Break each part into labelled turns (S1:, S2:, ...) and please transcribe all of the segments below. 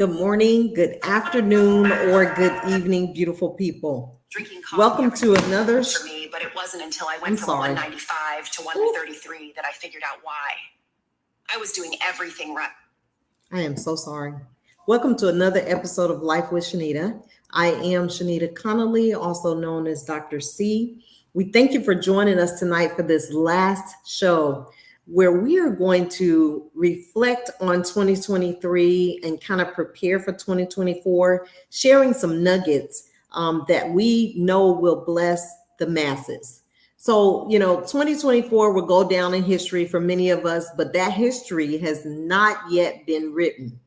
S1: Good morning, good afternoon, or good evening, beautiful people.
S2: Drinking coffee
S1: Welcome to another.
S2: for me, but it wasn't until I
S1: I'm
S2: went from
S1: sorry.
S2: 195 to 133 that I figured out why. I was doing everything right.
S1: I am so sorry. Welcome to another episode of Life with Shenita. I am Shenita Connolly, also known as Dr. C. We thank you for joining us tonight for this last show where we are going to reflect on 2023 and kind of prepare for 2024, sharing some nuggets that we know will bless the masses. So, 2024 will go down in history for many of us, but that history has not yet been written.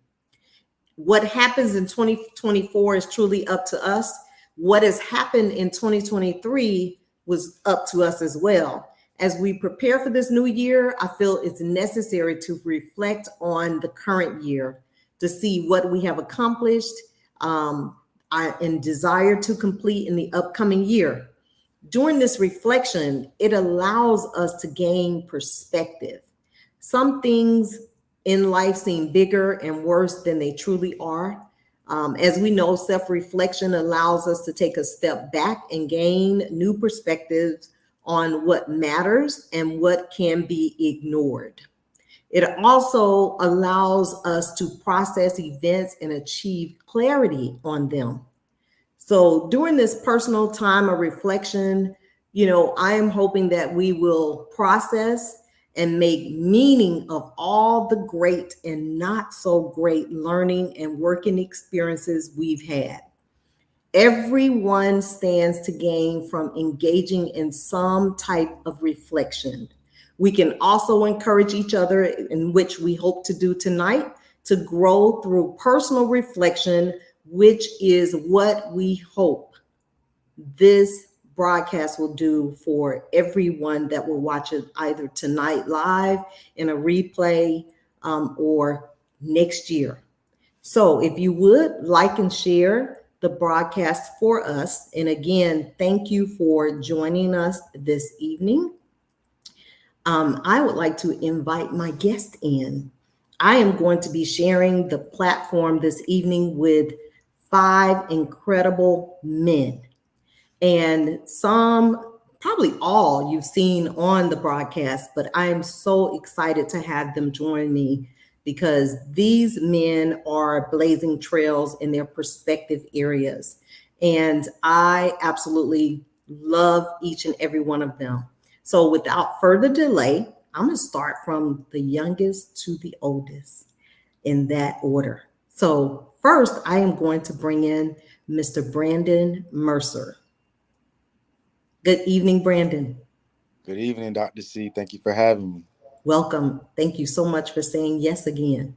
S1: What happens in 2024 is truly up to us. What has happened in 2023 was up to us as well. As we prepare for this new year, I feel it's necessary to reflect on the current year to see what we have accomplished and desire to complete in the upcoming year. During this reflection, it allows us to gain perspective. Some things in life seem bigger and worse than they truly are. As we know, self-reflection allows us to take a step back and gain new perspectives on what matters and what can be ignored. It also allows us to process events and achieve clarity on them. So during this personal time of reflection, I am hoping that we will process and make meaning of all the great and not so great learning and working experiences we've had. Everyone stands to gain from engaging in some type of reflection. We can also encourage each other, in which we hope to do tonight, to grow through personal reflection, which is what we hope this broadcast will do for everyone that will watch it either tonight live in a replay or next year. So if you would like and share the broadcast for us, and again, thank you for joining us this evening. I would like to invite my guest in. I am going to be sharing the platform this evening with 5 incredible men. And some, probably all, you've seen on the broadcast, but I am so excited to have them join me because these men are blazing trails in their respective areas. And I absolutely love each and every one of them. So without further delay, I'm going to start from the youngest to the oldest in that order. So first, I am going to bring in Mr. Brandon Mercer. Good evening, Brandon.
S3: Good evening, Dr. C. Thank you for having me.
S1: Welcome. Thank you so much for saying yes again.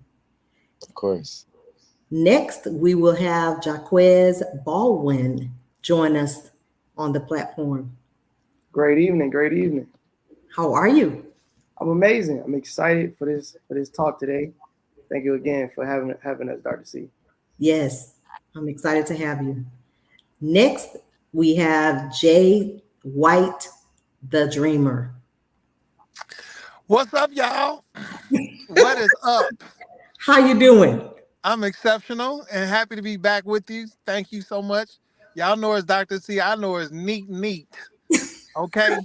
S3: Of course.
S1: Next, we will have Jaquez Baldwin join us on the platform.
S4: Great evening. Great evening.
S1: How are you?
S4: I'm amazing. I'm excited for this talk today. Thank you again for having us, Dr. C.
S1: Yes, I'm excited to have you. Next, we have Jay White, the Dreamer.
S5: What's up, y'all? What is up?
S1: How you doing?
S5: I'm exceptional and happy to be back with you. Thank you so much. Y'all know it's Dr. C. I know it's neat. Okay?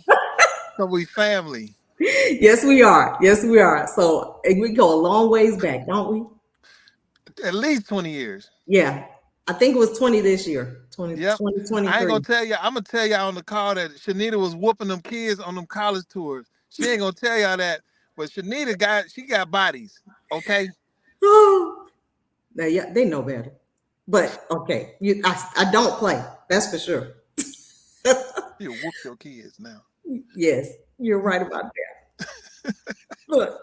S5: So we family.
S1: Yes, we are. Yes, we are. So we go a long ways back, don't we?
S5: At least 20 years.
S1: Yeah. I think it was 20 this year.
S5: Yep.
S1: 2023.
S5: I ain't gonna tell you. I'm gonna tell y'all on the call that Shenita was whooping them kids on them college tours. She ain't gonna tell y'all that, but Shenita got bodies. Okay.
S1: Now, yeah, they know better. But okay, I don't play. That's for sure.
S5: You whoop your kids now.
S1: Yes, you're right about that.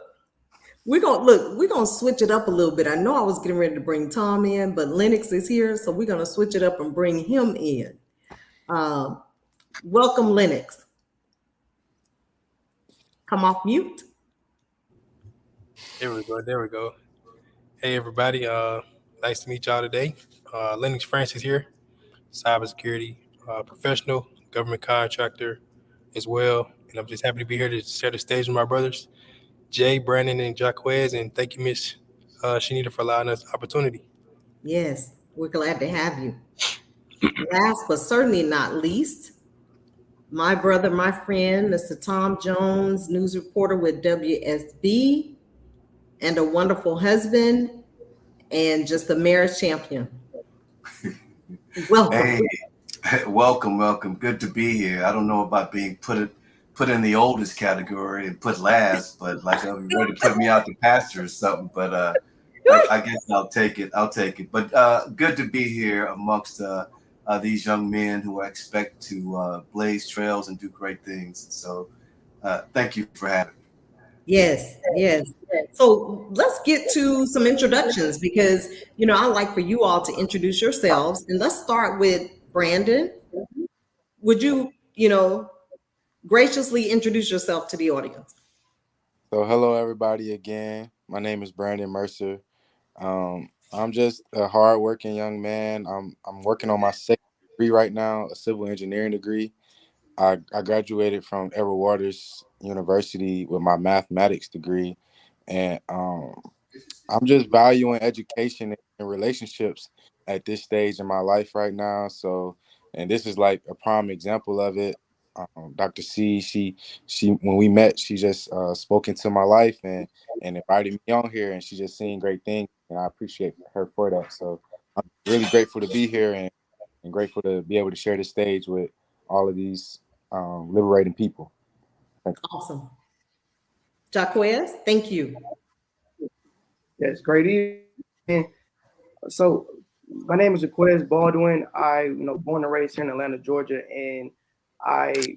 S1: We're gonna switch it up a little bit. I know I was getting ready to bring Tom in, but Lennox is here, so we're gonna switch it up and bring him in. Welcome, Lennox. Come off mute.
S6: There we go. There we go. Hey, everybody. Nice to meet y'all today. Lennox Francis here, cybersecurity professional, government contractor as well. And I'm just happy to be here to share the stage with my brothers, Jay, Brandon, and Jaquez. And thank you, Miss Shenita, for allowing us the opportunity.
S1: Yes, we're glad to have you. Last but certainly not least, my brother, my friend, Mr. Tom Jones, news reporter with WSB, and a wonderful husband, and just a marriage champion. Welcome.
S7: Hey, welcome. Good to be here. I don't know about being put in the oldest category and put last, but like I'm ready to put me out to pasture or something. But I guess I'll take it. But good to be here amongst these young men who I expect to blaze trails and do great things. So thank you for having me.
S1: Yes, yes. So let's get to some introductions because, I like for you all to introduce yourselves. And let's start with Brandon. Would you, graciously introduce yourself to the audience?
S3: So hello everybody again. My name is Brandon Mercer. I'm just a hardworking young man. I'm working on my second degree right now, a civil engineering degree. I graduated from Edward Waters University with my mathematics degree, and I'm just valuing education and relationships at this stage in my life right now. So, and this is like a prime example of it. Dr. C, she when we met, she just spoke into my life and invited me on here, and she just seen great things, and I appreciate her for that. So, I'm really grateful to be here and grateful to be able to share the stage with all of these liberating people. Thank you.
S1: Awesome. Jaquez, thank you.
S4: Yes, great evening. So my name is Jaquez Baldwin. Born and raised here in Atlanta, Georgia, and I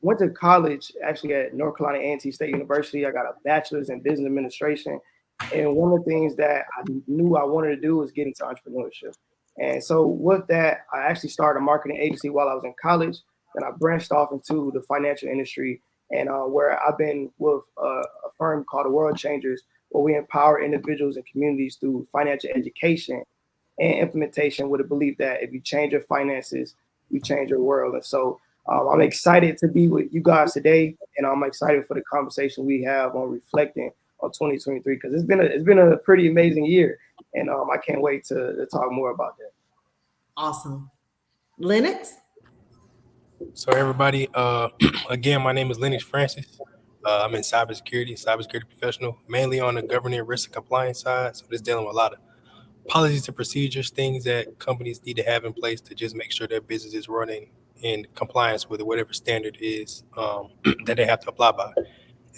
S4: went to college actually at North Carolina A&T State University. I got a bachelor's in business administration, and one of the things that I knew I wanted to do was get into entrepreneurship. And so with that, I actually started a marketing agency while I was in college. Then I branched off into the financial industry, and where I've been with a firm called the World Changers, where we empower individuals and communities through financial education and implementation with a belief that if you change your finances, you change your world. And so I'm excited to be with you guys today, and I'm excited for the conversation we have on reflecting on 2023 because it's been a pretty amazing year, and I can't wait to talk more about that.
S1: Awesome. Lennox?
S6: So everybody, again, my name is Lennox Francis. I'm in cybersecurity professional, mainly on the governance risk and compliance side. So this dealing with a lot of policies and procedures, things that companies need to have in place to just make sure their business is running in compliance with whatever standard is that they have to apply by.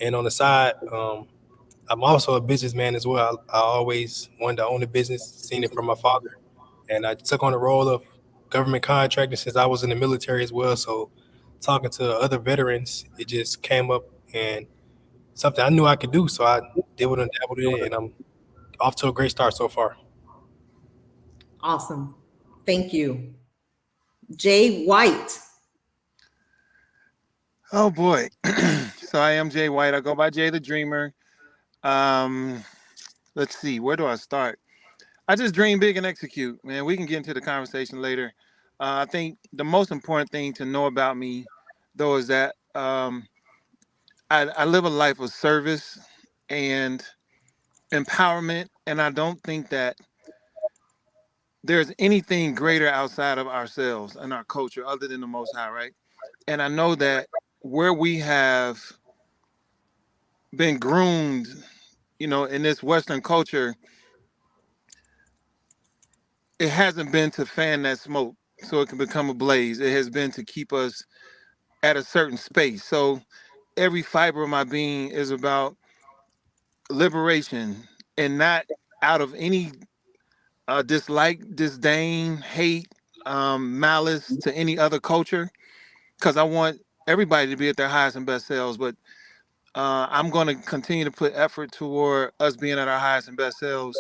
S6: And on the side, I'm also a businessman as well. I always wanted to own a business, seen it from my father, and I took on the role of government contractor since I was in the military as well. So talking to other veterans, it just came up and something I knew I could do. So I dabbled and dabbled in it, and I'm off to a great start so far.
S1: Awesome. Thank you. Jay White.
S5: Oh boy. So I am Jay White. I go by Jay the Dreamer. Let's see, where do I start? I just dream big and execute, man. We can get into the conversation later. I think the most important thing to know about me, though, is that I live a life of service and empowerment, and I don't think that there's anything greater outside of ourselves and our culture other than the Most High, right? And I know that where we have been groomed, in this Western culture, it hasn't been to fan that smoke so it can become a blaze. It has been to keep us at a certain space. So every fiber of my being is about liberation and not out of any dislike, disdain, hate, malice to any other culture, because I want everybody to be at their highest and best selves. But I'm going to continue to put effort toward us being at our highest and best selves,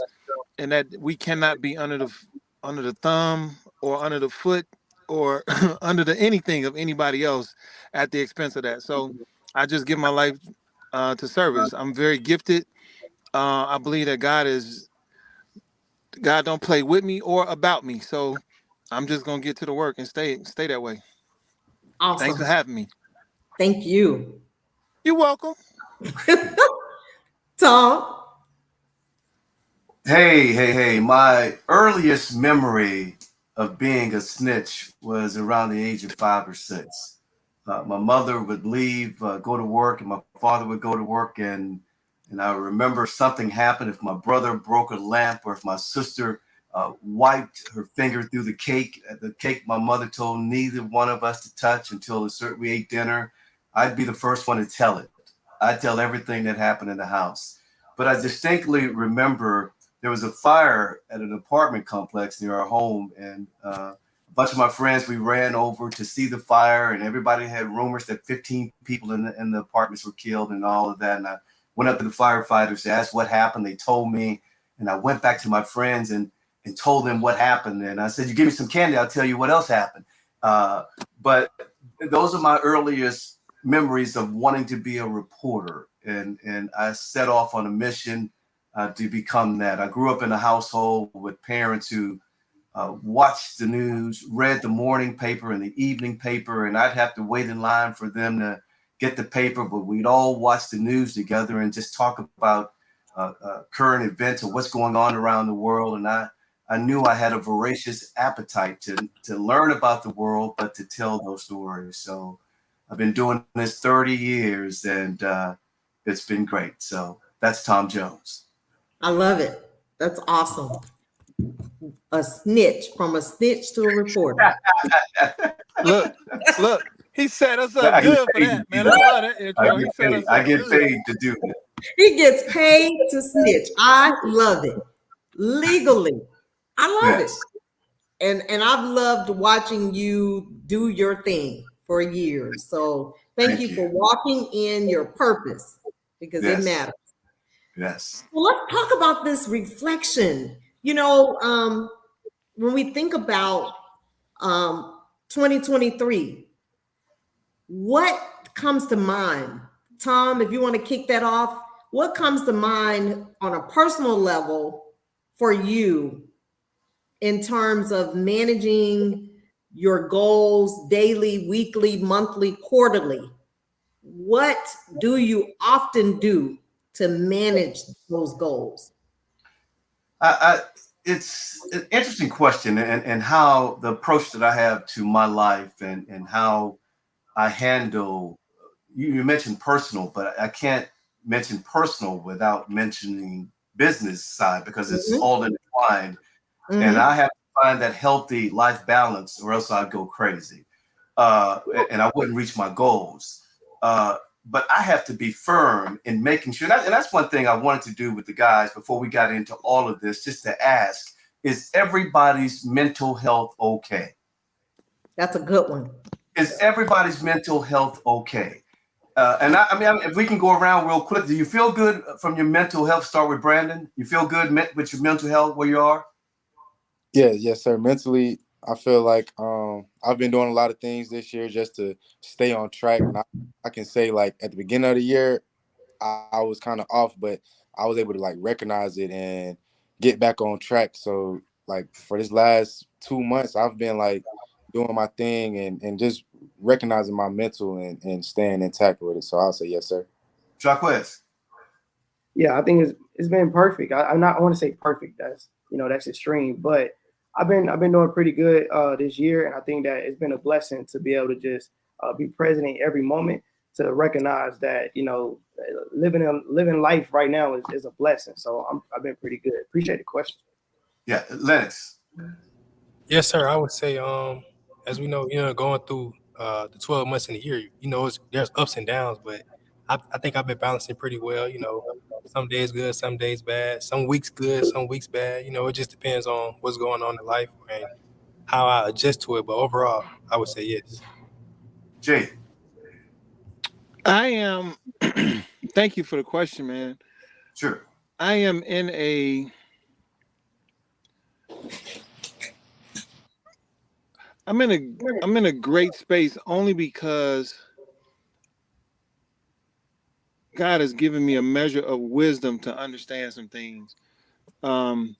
S5: and that we cannot be under the thumb or under the foot or under the anything of anybody else at the expense of that. So I just give my life to service. I'm very gifted. I believe that God don't play with me or about me. So I'm just gonna get to the work and stay that way. Thanks for
S1: Awesome.
S5: having me.
S1: Thank you.
S5: You're welcome.
S1: Tom?
S7: Hey. My earliest memory of being a snitch was around the age of 5 or 6. My mother would leave, go to work, and my father would go to work, and I remember something happened if my brother broke a lamp or if my sister wiped her finger through the cake my mother told neither one of us to touch until we ate dinner. I'd be the first one to tell it. I'd tell everything that happened in the house. But I distinctly remember there was a fire at an apartment complex near our home, and a bunch of my friends, we ran over to see the fire, and everybody had rumors that 15 people in the apartments were killed and all of that. And I went up to the firefighters to ask what happened. They told me, and I went back to my friends and told them what happened. And I said, "You give me some candy, I'll tell you what else happened." But those are my earliest memories of wanting to be a reporter, and I set off on a mission to become that. I grew up in a household with parents who watched the news, read the morning paper and the evening paper, and I'd have to wait in line for them to get the paper, but we'd all watch the news together and just talk about current events or what's going on around the world. And I knew I had a voracious appetite to learn about the world, but to tell those stories. So I've been doing this 30 years, and it's been great. So that's Tom Jones.
S1: I love it. That's awesome. A snitch, from a snitch to a reporter.
S5: Look, he set us up
S7: I get
S5: good for
S7: paid to
S5: that,
S7: do
S5: man. I
S7: that.
S5: love that intro. He set us
S7: I
S5: up
S7: get
S5: good.
S7: paid to do that.
S1: He gets paid to snitch. I love it. Legally. I love
S7: Yes.
S1: it. And I've loved watching you do your thing for years. So thank
S7: Thank
S1: you for
S7: you.
S1: walking in your purpose, because it
S7: Yes.
S1: matters.
S7: Yes.
S1: Well, let's talk about this reflection. When we think about 2023, what comes to mind? Tom, if you want to kick that off, what comes to mind on a personal level for you in terms of managing your goals daily, weekly, monthly, quarterly? What do you often do to manage those goals?
S7: I it's an interesting question, and how the approach that I have to my life, and how I handle. You mentioned personal, but I can't mention personal without mentioning business side because it's
S1: Mhm,
S7: all intertwined. And
S1: mhm.
S7: I have to find that healthy life balance, or else I'd go crazy, and I wouldn't reach my goals. Uh, but I have to be firm in making sure, and that's one thing I wanted to do with the guys before we got into all of this, just to ask: is everybody's mental health okay?
S1: That's a good one.
S7: Is everybody's mental health okay? And I mean, if we can go around real quick, do you feel good from your mental health? Start with Brandon. You feel good with your mental health where you are?
S3: Yeah, yes, sir. Mentally, I feel like I've been doing a lot of things this year just to stay on track. And I can say like at the beginning of the year, I was kind of off, but I was able to like recognize it and get back on track. So like for this last 2 months, I've been like doing my thing and just recognizing my mental and staying intact with it. So I'll say yes, sir.
S7: Jacquez.
S4: Yeah, I think it's been perfect. I'm not, I want to say perfect. That's extreme, but I've been doing pretty good this year, and I think that it's been a blessing to be able to just be present in every moment, to recognize that living life right now is a blessing. So I've been pretty good. Appreciate the question.
S7: Yeah, Lennox.
S6: Yes, sir. I would say, as we know, going through the 12 months in a year, there's ups and downs, but I think I've been balancing pretty well. Some days good, some days bad, some weeks good, some weeks bad. It just depends on what's going on in life and how I adjust to it. But overall, I would say yes.
S7: Jay.
S5: I am. Thank you for the question, man.
S7: Sure.
S5: I am in a. I'm in a great space only because God has given me a measure of wisdom to understand some things. Um,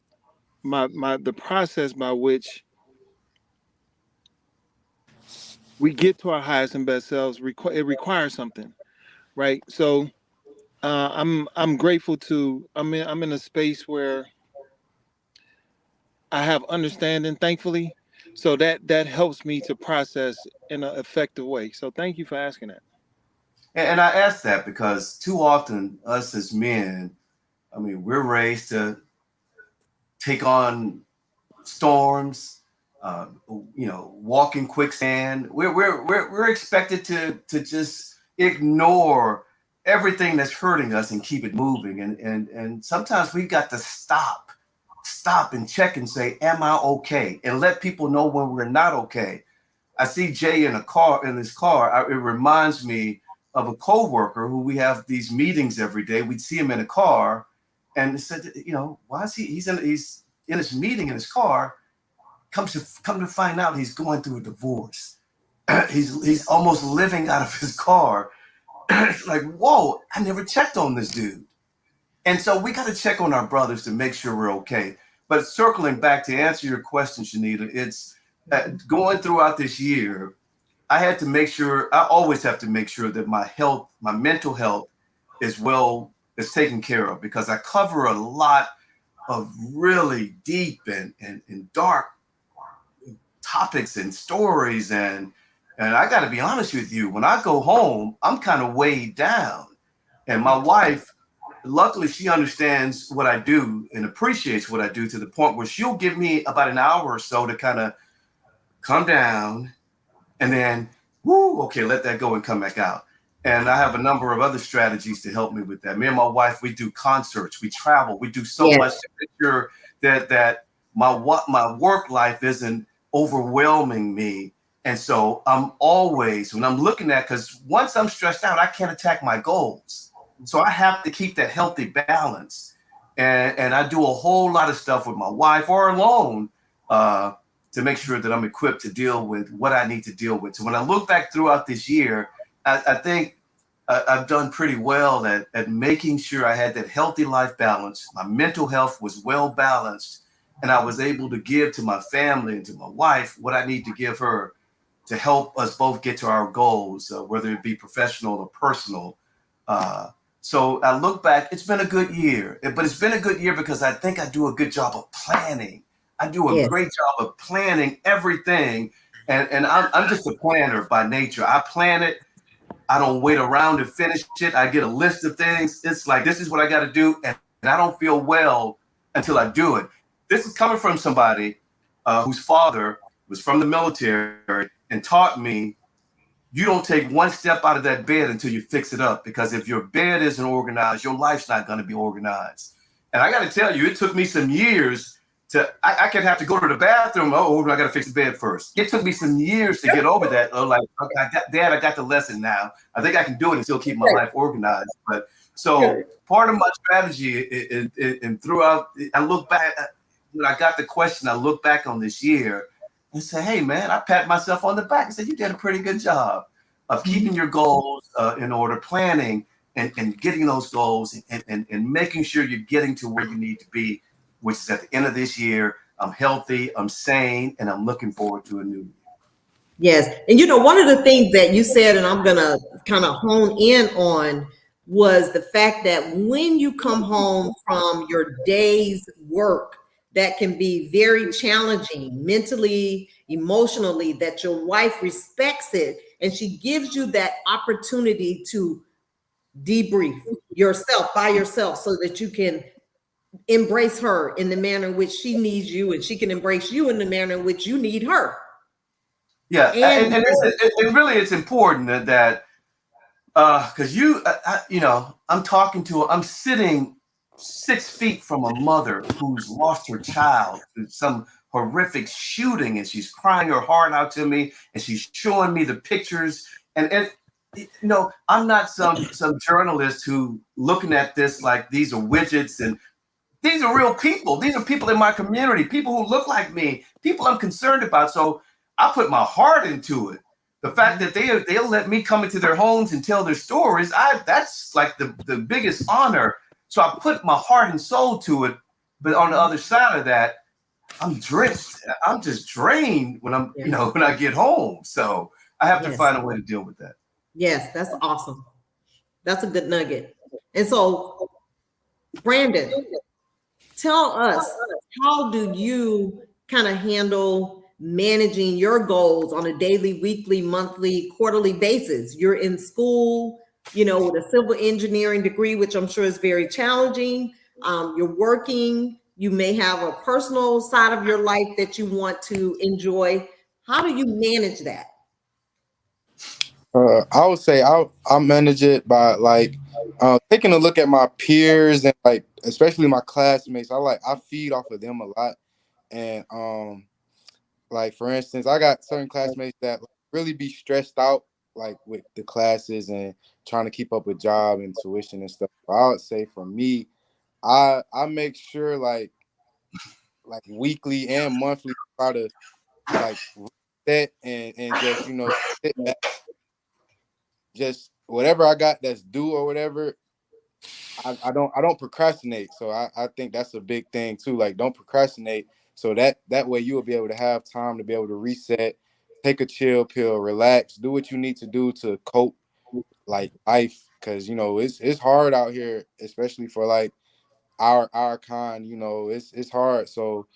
S5: the process by which we get to our highest and best selves it requires something, right? So I'm grateful to I'm in a space where I have understanding, thankfully. So that helps me to process in an effective way. So thank you for asking that.
S7: And I ask that because too often us as men, I mean, we're raised to take on storms, walk in quicksand. We're expected to just ignore everything that's hurting us and keep it moving. And sometimes we got to stop and check and say, am I okay? And let people know when we're not okay. I see Jay in his car. It reminds me of a coworker who we have these meetings every day. We'd see him in a car, and said, why is he's in his meeting in his car? Come to find out, he's going through a divorce. he's almost living out of his car. It's like, whoa! I never checked on this dude. And so we got to check on our brothers to make sure we're okay. But circling back to answer your question, Shenita, it's going throughout this year, I always have to make sure that my mental health is taken care of, because I cover a lot of really deep and dark topics and stories. And I got to be honest with you, when I go home, I'm kind of weighed down. And my wife, luckily, she understands what I do and appreciates what I do, to the point where she'll give me about an hour or so to kind of come down, and then, okay, let that go and come back out. And I have a number of other strategies to help me with that. Me and my wife, we do concerts, we travel, we do so much to make sure that my work life isn't overwhelming me. And so I'm always, when I'm looking at, because once I'm stressed out, I can't attack my goals. So I have to keep that healthy balance. And I do a whole lot of stuff with my wife or alone, to make sure that I'm equipped to deal with what I need to deal with. So when I look back throughout this year, I think I've done pretty well at making sure I had that healthy life balance. My mental health was well balanced, and I was able to give to my family and to my wife what I need to give her to help us both get to our goals, whether it be professional or personal. So I look back, it's been a good year, but it's been a good year because I think I do a good job of planning. I do a great job of planning everything. And I'm just a planner by nature. I plan it. I don't wait around to finish it. I get a list of things. It's like, this is what I got to do. And I don't feel well until I do it. This is coming from somebody whose father was from the military and taught me, you don't take one step out of that bed until you fix it up. Because if your bed isn't organized, your life's not going to be organized. And I got to tell you, it took me some years I could have to go to the bathroom. Oh, I got to fix the bed first. It took me some years to get over that. Like, okay, I got the lesson now. I think I can do it and still keep my life organized. But so part of my strategy, and throughout, I look back, when I got the question, I look back on this year and say, hey, man, I pat myself on the back and said, you did a pretty good job of keeping your goals in order, planning and getting those goals and making sure you're getting to where you need to be, which is at the end of this year. I'm healthy, I'm sane, and I'm looking forward to a new year.
S1: Yes. And one of the things that you said, and I'm going to kind of hone in on, was the fact that when you come home from your day's work, that can be very challenging mentally, emotionally, that your wife respects it and she gives you that opportunity to debrief yourself by yourself so that you can embrace her in the manner in which she needs you, and she can embrace you in the manner in which you need her.
S7: Yeah, and really it's important that because I'm sitting 6 feet from a mother who's lost her child to some horrific shooting, and she's crying her heart out to me, and she's showing me the pictures, and I'm not some journalist who looking at this like these are widgets, and these are real people. These are people in my community, people who look like me, people I'm concerned about. So I put my heart into it. The fact that they'll let me come into their homes and tell their stories, that's like the biggest honor. So I put my heart and soul to it. But on the other side of that, I'm drenched. I'm just drained when when I get home. So I have to find a way to deal with that.
S1: Yes, that's awesome. That's a good nugget. And so, Brandon, tell us how do you kind of handle managing your goals on a daily, weekly, monthly, quarterly basis? You're in school, you know, with a civil engineering degree, which I'm sure is very challenging. You're working, you may have a personal side of your life that you want to enjoy. How do you manage that?
S3: I would say I manage it by like taking a look at my peers and like especially my classmates. I feed off of them a lot, and like for instance, I got certain classmates that like, really be stressed out like with the classes and trying to keep up with job and tuition and stuff. But I would say for me, I make sure like weekly and monthly try to like reset and just sit back, just whatever I got that's due or whatever. I don't procrastinate. So I think that's a big thing too. Like don't procrastinate. So that way you will be able to have time to be able to reset, take a chill pill, relax, do what you need to do to cope like life. Cause it's hard out here, especially for like our kind, it's hard. So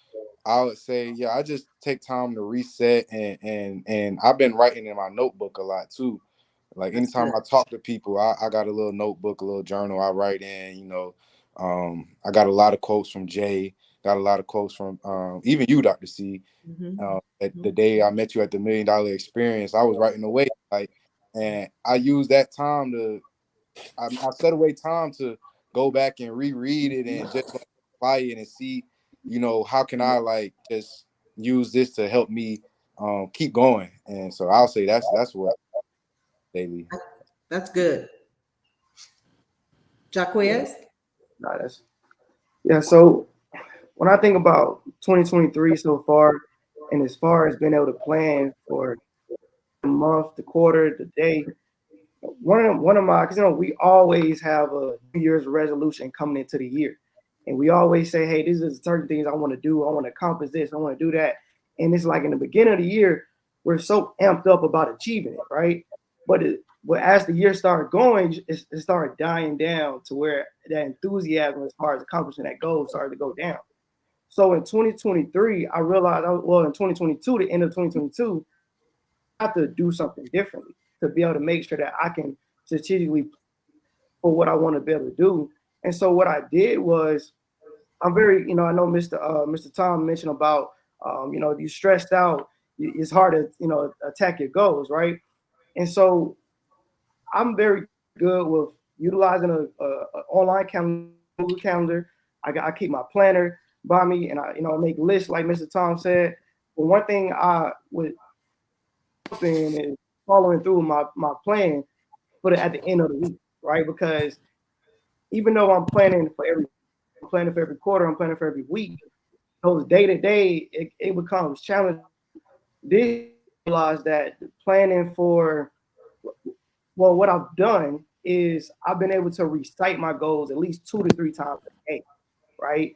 S3: I would say, yeah, I just take time to reset and I've been writing in my notebook a lot too. Like
S1: That's
S3: anytime
S1: good.
S3: I talk to people, I got a little notebook, a little journal I write in. I got a lot of quotes from Jay, got a lot of quotes from even you, Dr. C.
S1: Mhm.
S3: At the day I met you at the $1 Million Experience, I was writing away, like, and I used that time I set away time to go back and reread it and just like apply it and see, how can I like just use this to help me keep going. And so I'll say that's what daily.
S1: That's good.
S4: Yeah,
S1: Jaquez?
S4: nah, yeah. So when I think about 2023 so far, and as far as being able to plan for the month, the quarter, the day, one of my, because we always have a New Year's resolution coming into the year, and we always say, hey, these are certain things I want to do. I want to accomplish this. I want to do that. And it's like in the beginning of the year, we're so amped up about achieving it, right? But as the year started going, it started dying down to where that enthusiasm as far as accomplishing that goal started to go down. So in 2023, I realized, in 2022, the end of 2022, I have to do something differently to be able to make sure that I can strategically for what I want to be able to do. And so what I did was, I'm very, I know Mr. Tom mentioned about, if you're stressed out, it's hard to, attack your goals, right? And so I'm very good with utilizing a online calendar. I keep my planner by me, and I make lists like Mr. Tom said. But one thing I would in is following through my plan, put it at the end of the week, right? Because even though I'm planning for every quarter, I'm planning for every week, those day to day, it becomes challenging. This realize that planning for what I've done is I've been able to recite my goals at least 2 to 3 times a day, right?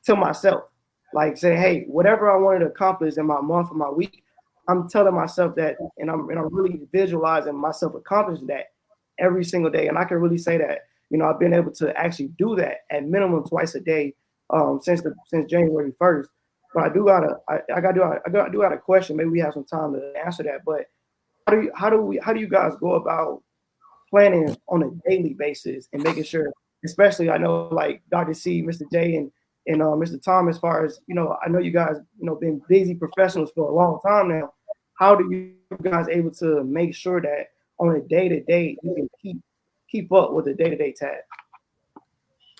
S4: To myself. Like say, hey, whatever I wanted to accomplish in my month or my week, I'm telling myself that, and I'm really visualizing myself accomplishing that every single day. And I can really say that, I've been able to actually do that at minimum twice a day since January 1st. But I do got a question. Maybe we have some time to answer that. But how do you guys go about planning on a daily basis and making sure, especially I know like Dr. C, Mr. J, and Mr. Tom, as far as I know you guys been busy professionals for a long time now. How do you guys able to make sure that on a day to day you can keep up with the day to day task?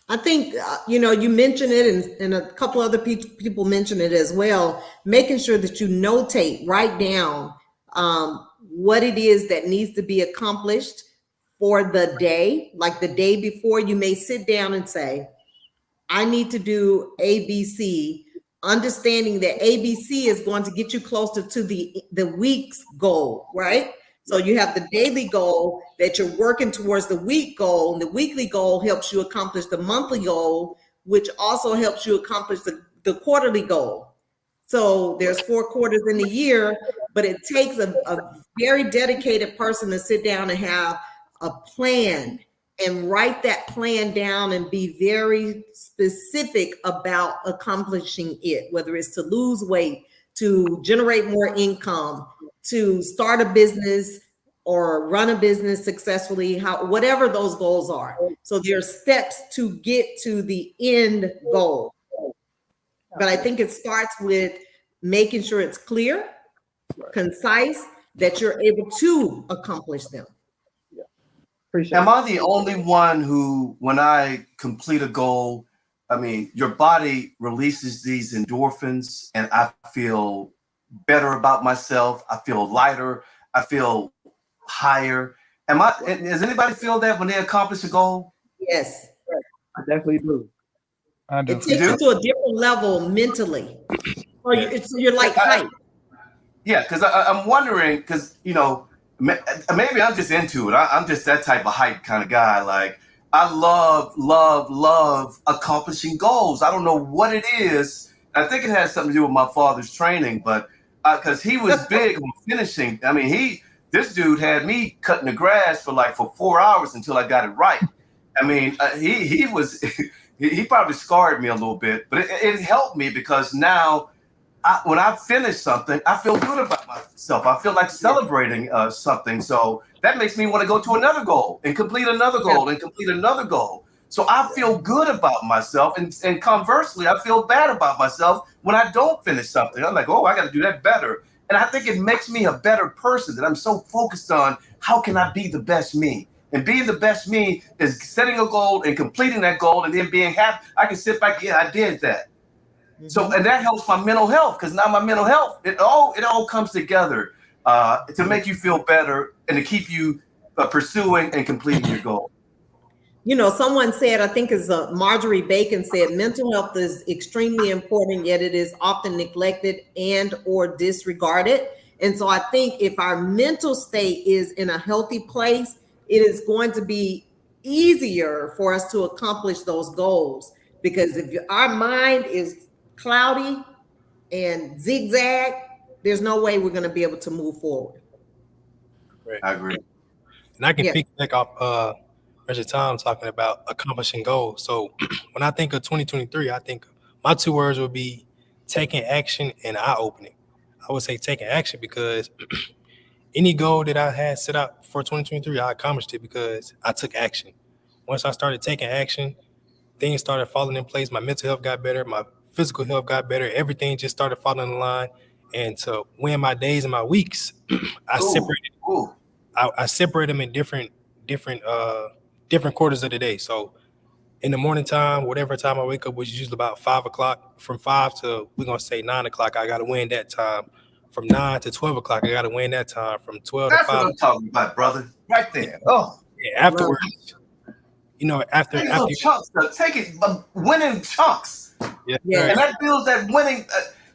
S1: I think, you mentioned it, and a couple other people mentioned it as well. Making sure that you notate, write down what it is that needs to be accomplished for the day. Like the day before, you may sit down and say, I need to do ABC, understanding that ABC is going to get you closer to the week's goal, right? So you have the daily goal that you're working towards the week goal, and the weekly goal helps you accomplish the monthly goal, which also helps you accomplish the quarterly goal. So there's 4 quarters in the year, but it takes a very dedicated person to sit down and have a plan and write that plan down and be very specific about accomplishing it, whether it's to lose weight, to generate more income, to start a business or run a business successfully, whatever those goals are. So there are steps to get to the end goal. But I think it starts with making sure it's clear, concise, that you're able to accomplish them.
S4: Appreciate
S7: Am
S4: it.
S7: I the only one who, when I complete a goal, I mean, your body releases these endorphins and I feel better about myself. I feel lighter. I feel higher. Does anybody feel that when they accomplish a goal?
S1: Yes.
S4: I definitely do.
S8: I do.
S1: It takes you to a different level mentally. Or you're like hype.
S7: Yeah, because I'm wondering, because, maybe I'm just into it. I'm just that type of hype kind of guy. Like, I love accomplishing goals. I don't know what it is. I think it has something to do with my father's training, but because he was big on finishing. I mean, this dude had me cutting the grass for 4 hours until I got it right. I mean, he was he probably scarred me a little bit, but it helped me because now when I finish something, I feel good about myself. I feel like celebrating something. So that makes me want to go to another goal and complete another goal and complete another goal. So I feel good about myself. And conversely, I feel bad about myself when I don't finish something. I'm like, oh, I got to do that better. And I think it makes me a better person that I'm so focused on how can I be the best me? And being the best me is setting a goal and completing that goal and then being happy. I can sit back, yeah, I did that. So, and that helps my mental health because now my mental health, it all comes together to make you feel better and to keep you pursuing and completing your goal.
S1: You know, someone said, I think it's Marjorie Bacon said, mental health is extremely important, yet it is often neglected and or disregarded. And so I think if our mental state is in a healthy place, it is going to be easier for us to accomplish those goals. Because if our mind is cloudy and zigzag, there's no way we're going to be able to move forward.
S6: Right.
S7: I agree.
S6: And I can pick back off Mr. Tom talking about accomplishing goals. So when I think of 2023, I think my two words would be taking action and eye-opening. I would say taking action because any goal that I had set out for 2023, I accomplished it because I took action. Once I started taking action, things started falling in place. My mental health got better. My physical health got better. Everything just started falling in line. And to win my days and my weeks, I separate them in different quarters of the day. So in the morning time, whatever time I wake up, which is usually about 5 o'clock, from 5 to, we're going to say 9 o'clock, I got to win that time. From 9 to 12 o'clock, I got to win that time. From 12
S7: That's
S6: to 5.
S7: what I'm talking about, brother. Right there. Oh,
S6: yeah, afterwards, after
S7: chunks, take it, winning chunks.
S6: Yeah.
S7: And that builds that winning.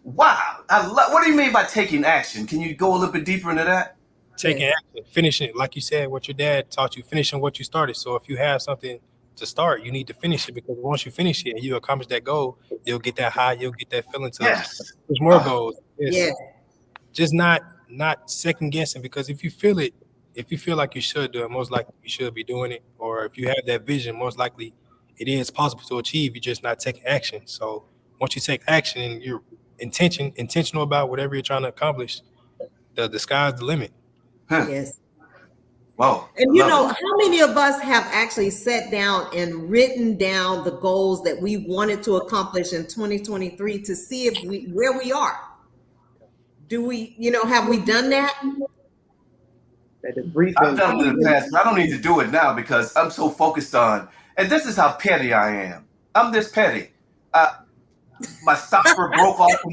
S7: Wow. What do you mean by taking action? Can you go a little bit deeper into that?
S6: Taking action, finishing, like you said, what your dad taught you, finishing what you started. So if you have something to start, you need to finish it because once you finish it and you accomplish that goal, you'll get that high, you'll get that feeling to there's more goals. Just not second guessing because if you feel like you should do it, most likely you should be doing it. Or if you have that vision, most likely it is possible to achieve. You're just not taking action. So once you take action and you're intentional about whatever you're trying to accomplish, the sky's the limit.
S1: Yes.
S7: Wow.
S1: And how many of us have actually sat down and written down the goals that we wanted to accomplish in 2023 to see where we are? Do we, have we done that?
S7: I've done it in the past, but I don't need to do it now because I'm so focused on, and this is how petty I am. I'm this petty. My stopper broke off in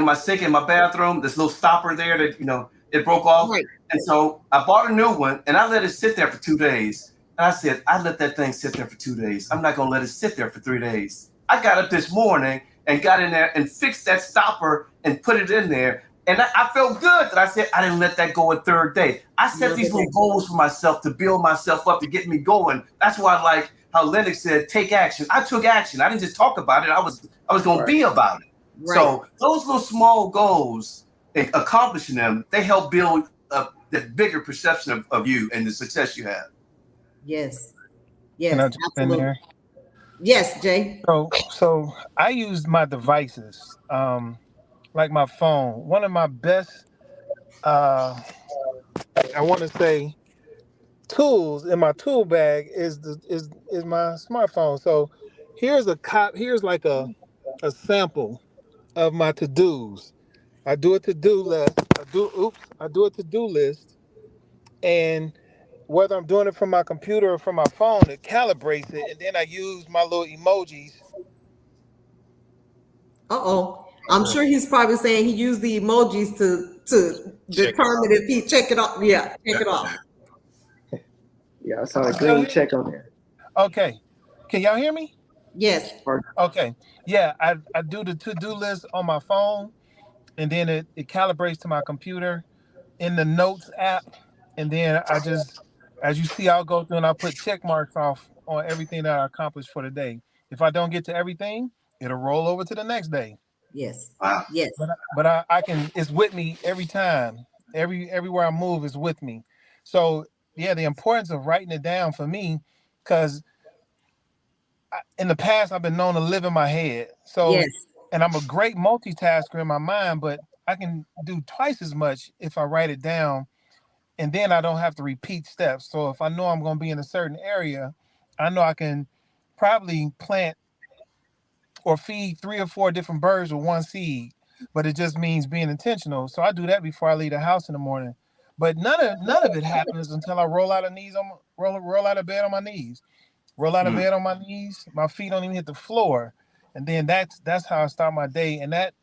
S7: my sink in my bathroom. This little stopper there that, it broke off. Right. And so I bought a new one and I let it sit there for 2 days. And I said, I let that thing sit there for 2 days. I'm not going to let it sit there for 3 days. I got up this morning and got in there and fixed that stopper and put it in there. And I felt good that I said, I didn't let that go a third day. I set these little goals for myself to build myself up, to get me going. That's why I like how Lennox said, take action. I took action. I didn't just talk about it. I was going to be about it. Right. So those little small goals, accomplishing them, they help build up the bigger perception of you and the success you have.
S1: Yes.
S5: Can I
S1: Yes,
S5: jump in
S1: absolutely.
S5: there?
S1: Yes, Jay.
S5: So I use my devices, like my phone. One of my best, uh, I want to say, tools in my tool bag is my smartphone. So here's like a sample of my to-dos. I do a to-do list. I do a to-do list, and whether I'm doing it from my computer or from my phone, it calibrates it, and then I use my little emojis.
S1: Uh-oh. I'm sure he's probably saying he used the emojis to
S6: Check it.
S1: determine if he check it off. Yeah, check it off.
S4: Yeah, I saw a
S5: Can y'all
S4: green
S5: hear me?
S4: check on there.
S5: Okay. Can y'all hear me?
S1: Yes.
S5: Okay. Yeah, I do the to-do list on my phone, and then it calibrates to my computer in the notes app. And then I just, as you see, I'll go through and I'll put check marks off on everything that I accomplished for the day. If I don't get to everything, it'll roll over to the next day.
S1: Yes.
S7: Wow.
S1: Yes.
S5: But I can, it's with me every time. Everywhere I move is with me. So yeah, the importance of writing it down for me, because in the past I've been known to live in my head. So,
S1: Yes.
S5: and I'm a great multitasker in my mind, but I can do twice as much if I write it down, and then I don't have to repeat steps. So if I know I'm going to be in a certain area, I know I can probably plant or feed 3 or 4 different birds with one seed, but it just means being intentional. So I do that before I leave the house in the morning. But none of it happens until I roll out of bed on my knees. Roll out of
S7: Mm.
S5: bed on my knees, my feet don't even hit the floor. And then that's how I start my day. And that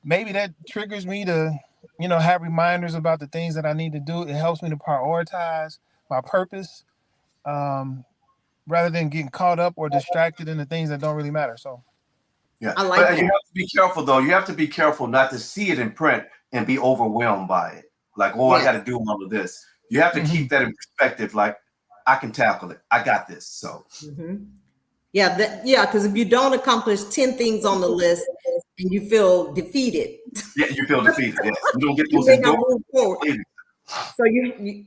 S5: maybe that triggers me to, have reminders about the things that I need to do. It helps me to prioritize my purpose, um, rather than getting caught up or distracted in the things that don't really matter. So
S7: Yeah,
S1: I like
S7: but you
S1: that.
S7: have to be careful though. You have to be careful not to see it in print and be overwhelmed by it. Like, oh, I
S1: Yes.
S7: got to do all of this. You have to
S5: mhm.
S7: keep that in perspective. Like, I can tackle it. I got this. So,
S1: Mhm. Yeah, yeah, because if you don't accomplish 10 things on the list and you feel defeated,
S7: yeah, you feel defeated. Yes, you don't get
S1: you
S7: those
S1: may not
S7: endorphins.
S1: move forward. So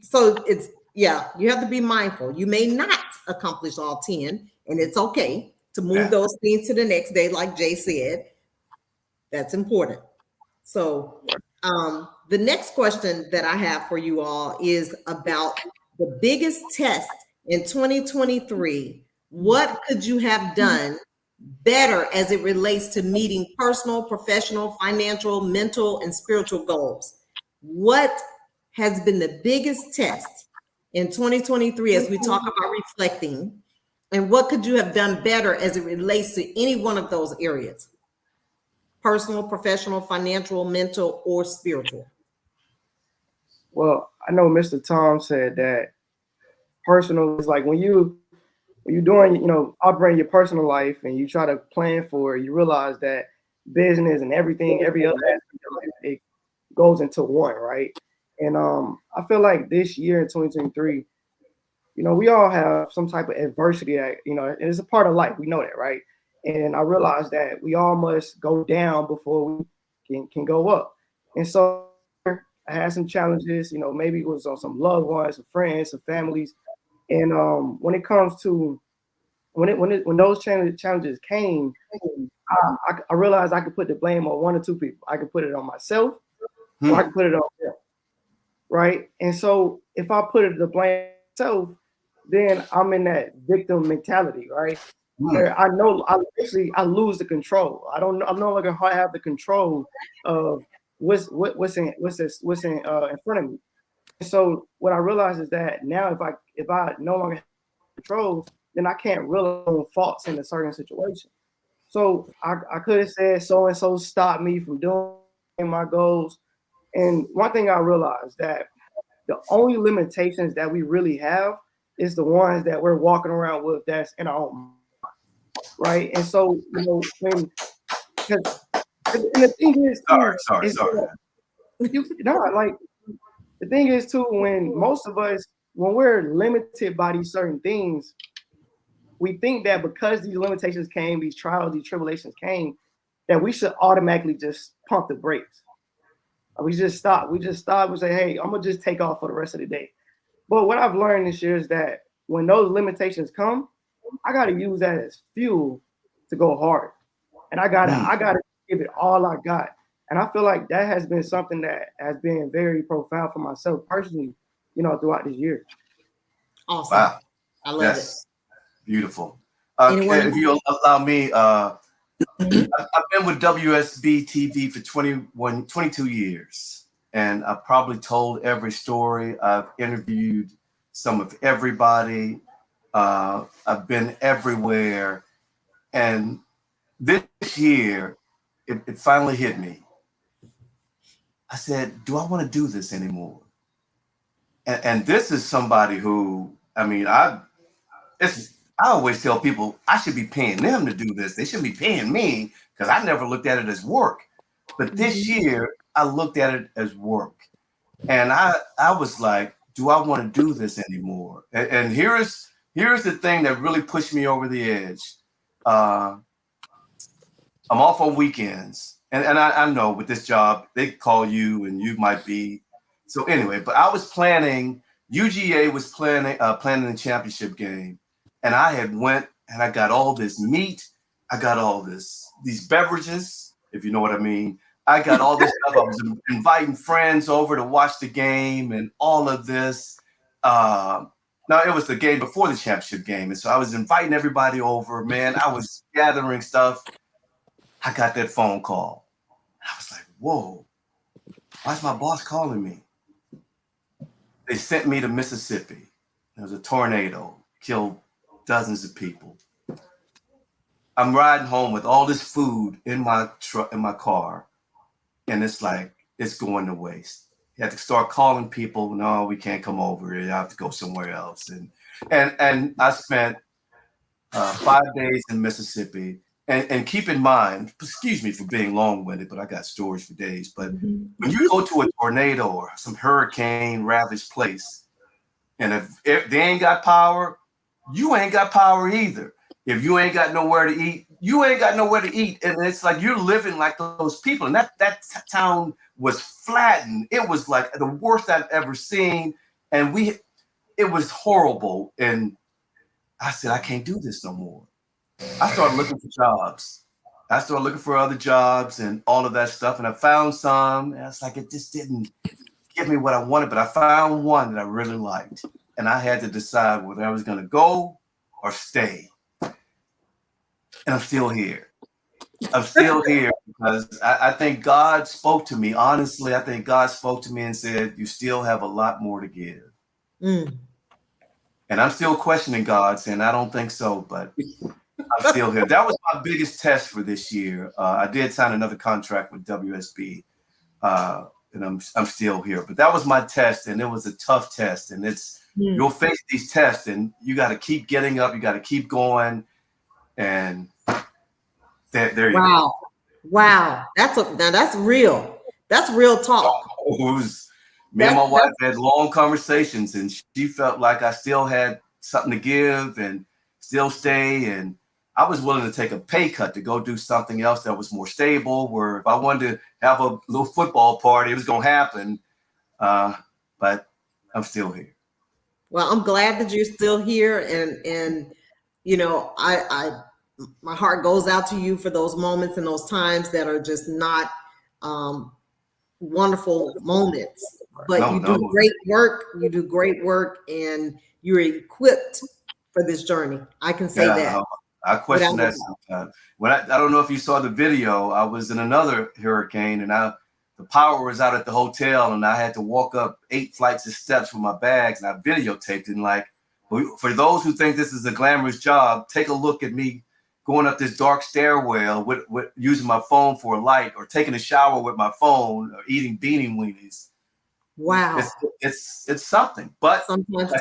S1: so it's yeah, you have to be mindful. You may not accomplish all 10, and it's okay to move
S7: Yeah.
S1: those things to the next day, like Jay said. That's important. So the next question that I have for you all is about the biggest test in 2023. What could you have done better as it relates to meeting personal, professional, financial, mental, and spiritual goals? What has been the biggest test in 2023 as we talk about reflecting? And what could you have done better as it relates to any one of those areas? Personal, professional, financial, mental, or spiritual?
S4: Well, I know Mr. Tom said that personal is like when you're doing, operating your personal life and you try to plan for it, you realize that business and everything, every other aspect of life, it goes into one, right? And I feel like this year in 2023, we all have some type of adversity that, and it's a part of life. We know that, right? And I realized that we all must go down before we can go up. And so I had some challenges, maybe it was on some loved ones, some friends, some families. And when it comes to when those challenges came, I realized I could put the blame on one or two people. I could put it on myself, or I
S7: Hmm.
S4: could put it on them, right? And so if I put it the blame on myself, then I'm in that victim mentality, right?
S7: Hmm.
S4: Where I know I lose the control. I'm no longer have the control of what's in front of me. So what I realize is that now if I no longer have control, then I can't realize my own faults in a certain situation. So I could have said so and so stopped me from doing my goals. And one thing I realized that the only limitations that we really have is the ones that we're walking around with that's in our own, right? And so, when because and the thing is too is
S7: Sorry.
S4: that like the thing is too when most of us when we're limited by these certain things, we think that because these limitations came, these trials, these tribulations came, that we should automatically just pump the brakes. We just stop. We just stop and say, hey, I'm gonna just take off for the rest of the day. But what I've learned this year is that when those limitations come, I got to use that as fuel to go hard. And I gotta give it all I got. And I feel like that has been something that has been very profound for myself personally, throughout this year.
S1: Awesome.
S7: Wow.
S1: I love
S7: That's beautiful.
S1: Anyone
S7: If you allow me,
S1: Mhm.
S7: I've been with WSB TV for 22 years, and I've probably told every story. I've interviewed some of everybody. I've been everywhere. And this year, it finally hit me. I said, do I want to do this anymore? And this is somebody who, I mean, I always tell people I should be paying them to do this. They shouldn't be paying me because I never looked at it as work. But this year, I looked at it as work. And I was like, do I want to do this anymore? And here's the thing that really pushed me over the edge. I'm off on weekends. And I know with this job, they call you and you might be. So anyway, but I was planning, UGA was planning the championship game. And I had went and I got all this meat. I got all these beverages, if you know what I mean. I got all this stuff. I was inviting friends over to watch the game and all of this. Now, it was the game before the championship game. And so I was inviting everybody over, man. I was gathering stuff. I got that phone call. I was like, whoa, why's my boss calling me? They sent me to Mississippi. There was a tornado, killed dozens of people. I'm riding home with all this food in my truck, in my car, and it's like, it's going to waste. You have to start calling people. No, we can't come over. You have to go somewhere else. And I spent 5 days in Mississippi. And keep in mind, excuse me for being long-winded, but I got stories for days. But when you go to a tornado or some hurricane-ravaged place, and if they ain't got power, you ain't got power either. If you ain't got nowhere to eat, you ain't got nowhere to eat. And it's like you're living like those people. And that town was flattened. It was like the worst I've ever seen. And it was horrible. And I said, I can't do this no more. I started looking for jobs. I started looking for other jobs and all of that stuff. And I found some. And it's like it just didn't give me what I wanted. But I found one that I really liked. And I had to decide whether I was going to go or stay. And I'm still here. I'm still here because I think God spoke to me. Honestly, I think God spoke to me and said, you still have a lot more to give. And I'm still questioning God, saying, I don't think so, but I'm still here. That was my biggest test for this year. I did sign another contract with WSB, and I'm still here. But that was my test, and it was a tough test. And you'll face these tests, and you got to keep getting up. You got to keep going. And there you go.
S1: Wow. That's real. That's real talk.
S7: Me and my wife had long conversations, and she felt like I still had something to give and still stay. And I was willing to take a pay cut to go do something else that was more stable, where if I wanted to have a little football party, it was going to happen. But I'm still here.
S1: Well, I'm glad that you're still here. And my heart goes out to you for those moments and those times that are just not wonderful moments. But you do great work. You do great work, and you're equipped for this journey. I can say that.
S7: I question that sometimes. I don't know if you saw the video. I was in another hurricane, and the power was out at the hotel, and I had to walk up 8 flights of steps with my bags, and I videotaped it. And like, for those who think this is a glamorous job, take a look at me going up this dark stairwell with using my phone for a light, or taking a shower with my phone, or eating beanie weenies.
S1: Wow,
S7: it's something, but
S1: sometimes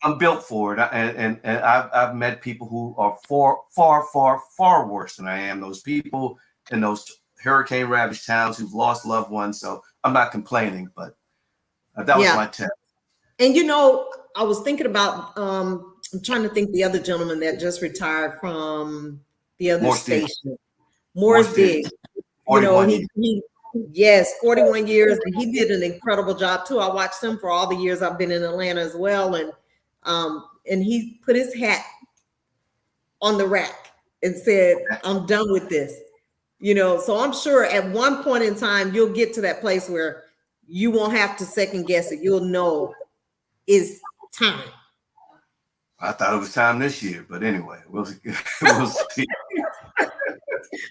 S7: I'm built for it, and I've met people who are far worse than I am. Those people in those hurricane ravaged towns who've lost loved ones. So I'm not complaining, but that was my test.
S1: And I was thinking about I'm trying to think the other gentleman that just retired from the other station, Morris Diggs. 41 years, and he did an incredible job too. I watched him for all the years I've been in Atlanta as well, and he put his hat on the rack and said, I'm done with this. So I'm sure at one point in time, you'll get to that place where you won't have to second guess it. You'll know it's time.
S7: I thought it was time this year, but anyway, we'll see.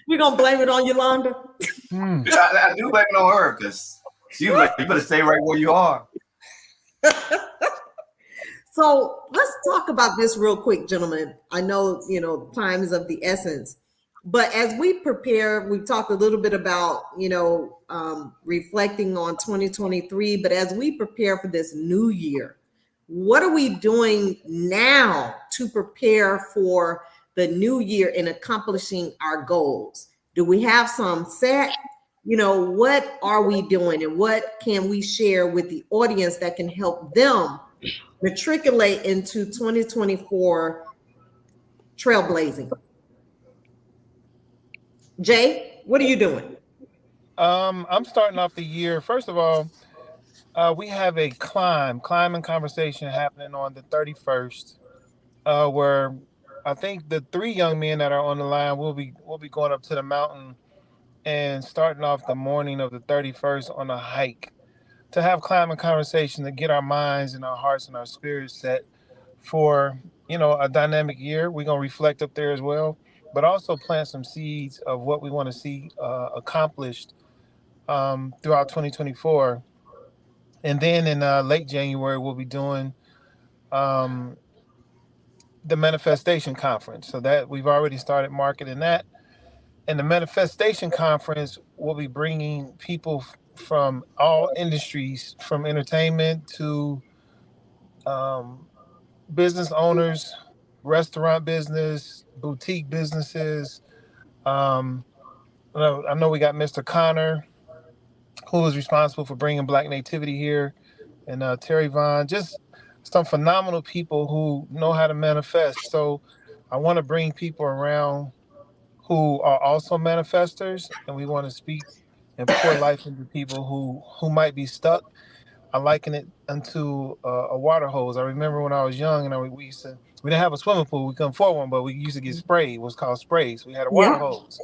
S1: We're going to blame it on Yolanda.
S7: I do blame it on her because she was like, you better stay right where you are.
S1: So let's talk about this real quick, gentlemen. I know, time is of the essence, but as we prepare, we talked a little bit about, reflecting on 2023, but as we prepare for this new year, what are we doing now to prepare for the new year in accomplishing our goals? Do we have some set? What are we doing and what can we share with the audience that can help them matriculate into 2024 trailblazing? Jay, what are you doing?
S5: I'm starting off the year. First of all, we have a climbing conversation happening on the 31st, where I think the 3 young men that are on the line will be going up to the mountain and starting off the morning of the 31st on a hike to have climbing conversation to get our minds and our hearts and our spirits set for a dynamic year. We're gonna reflect up there as well, but also plant some seeds of what we want to see accomplished throughout 2024. And then in late January, we'll be doing the Manifestation Conference. So that we've already started marketing that. And the Manifestation Conference will be bringing people from all industries, from entertainment to business owners, restaurant business, boutique businesses. I know we got Mr. Connor, who is responsible for bringing Black Nativity here, and Terry Vaughn, just some phenomenal people who know how to manifest. So I want to bring people around who are also manifestors, and we want to speak and pour life into people who might be stuck. I liken it unto a water hose. I remember when I was young, and we didn't have a swimming pool. We couldn't afford one, but we used to get sprayed. It was called sprays. We had a water hose,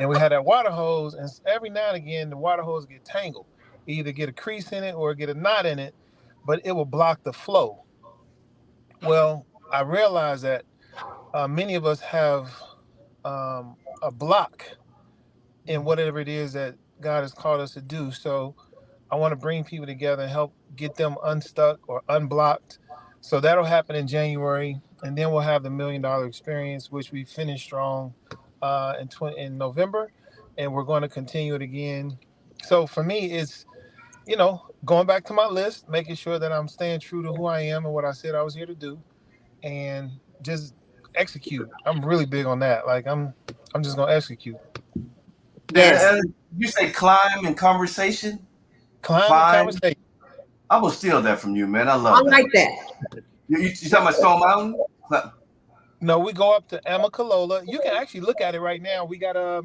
S5: and we had that water hose, and every now and again, the water hose would get tangled. Either get a crease in it or get a knot in it, but it will block the flow. Well, I realized that many of us have a block in whatever it is that God has called us to do. So I want to bring people together and help get them unstuck or unblocked. So that'll happen in January, and then we'll have the $1 Million Experience, which we finished strong in November, and we're going to continue it again. So for me, it's going back to my list, making sure that I'm staying true to who I am and what I said I was here to do, and just execute. I'm really big on that. Like I'm just gonna execute.
S1: Yes.
S7: And you say climb and conversation.
S5: Climb and conversation.
S7: I'm gonna steal that from you, man. I love that.
S1: I like that.
S7: You talking about Stone Mountain?
S5: No, we go up to Amicalola. You can actually look at it right now. We got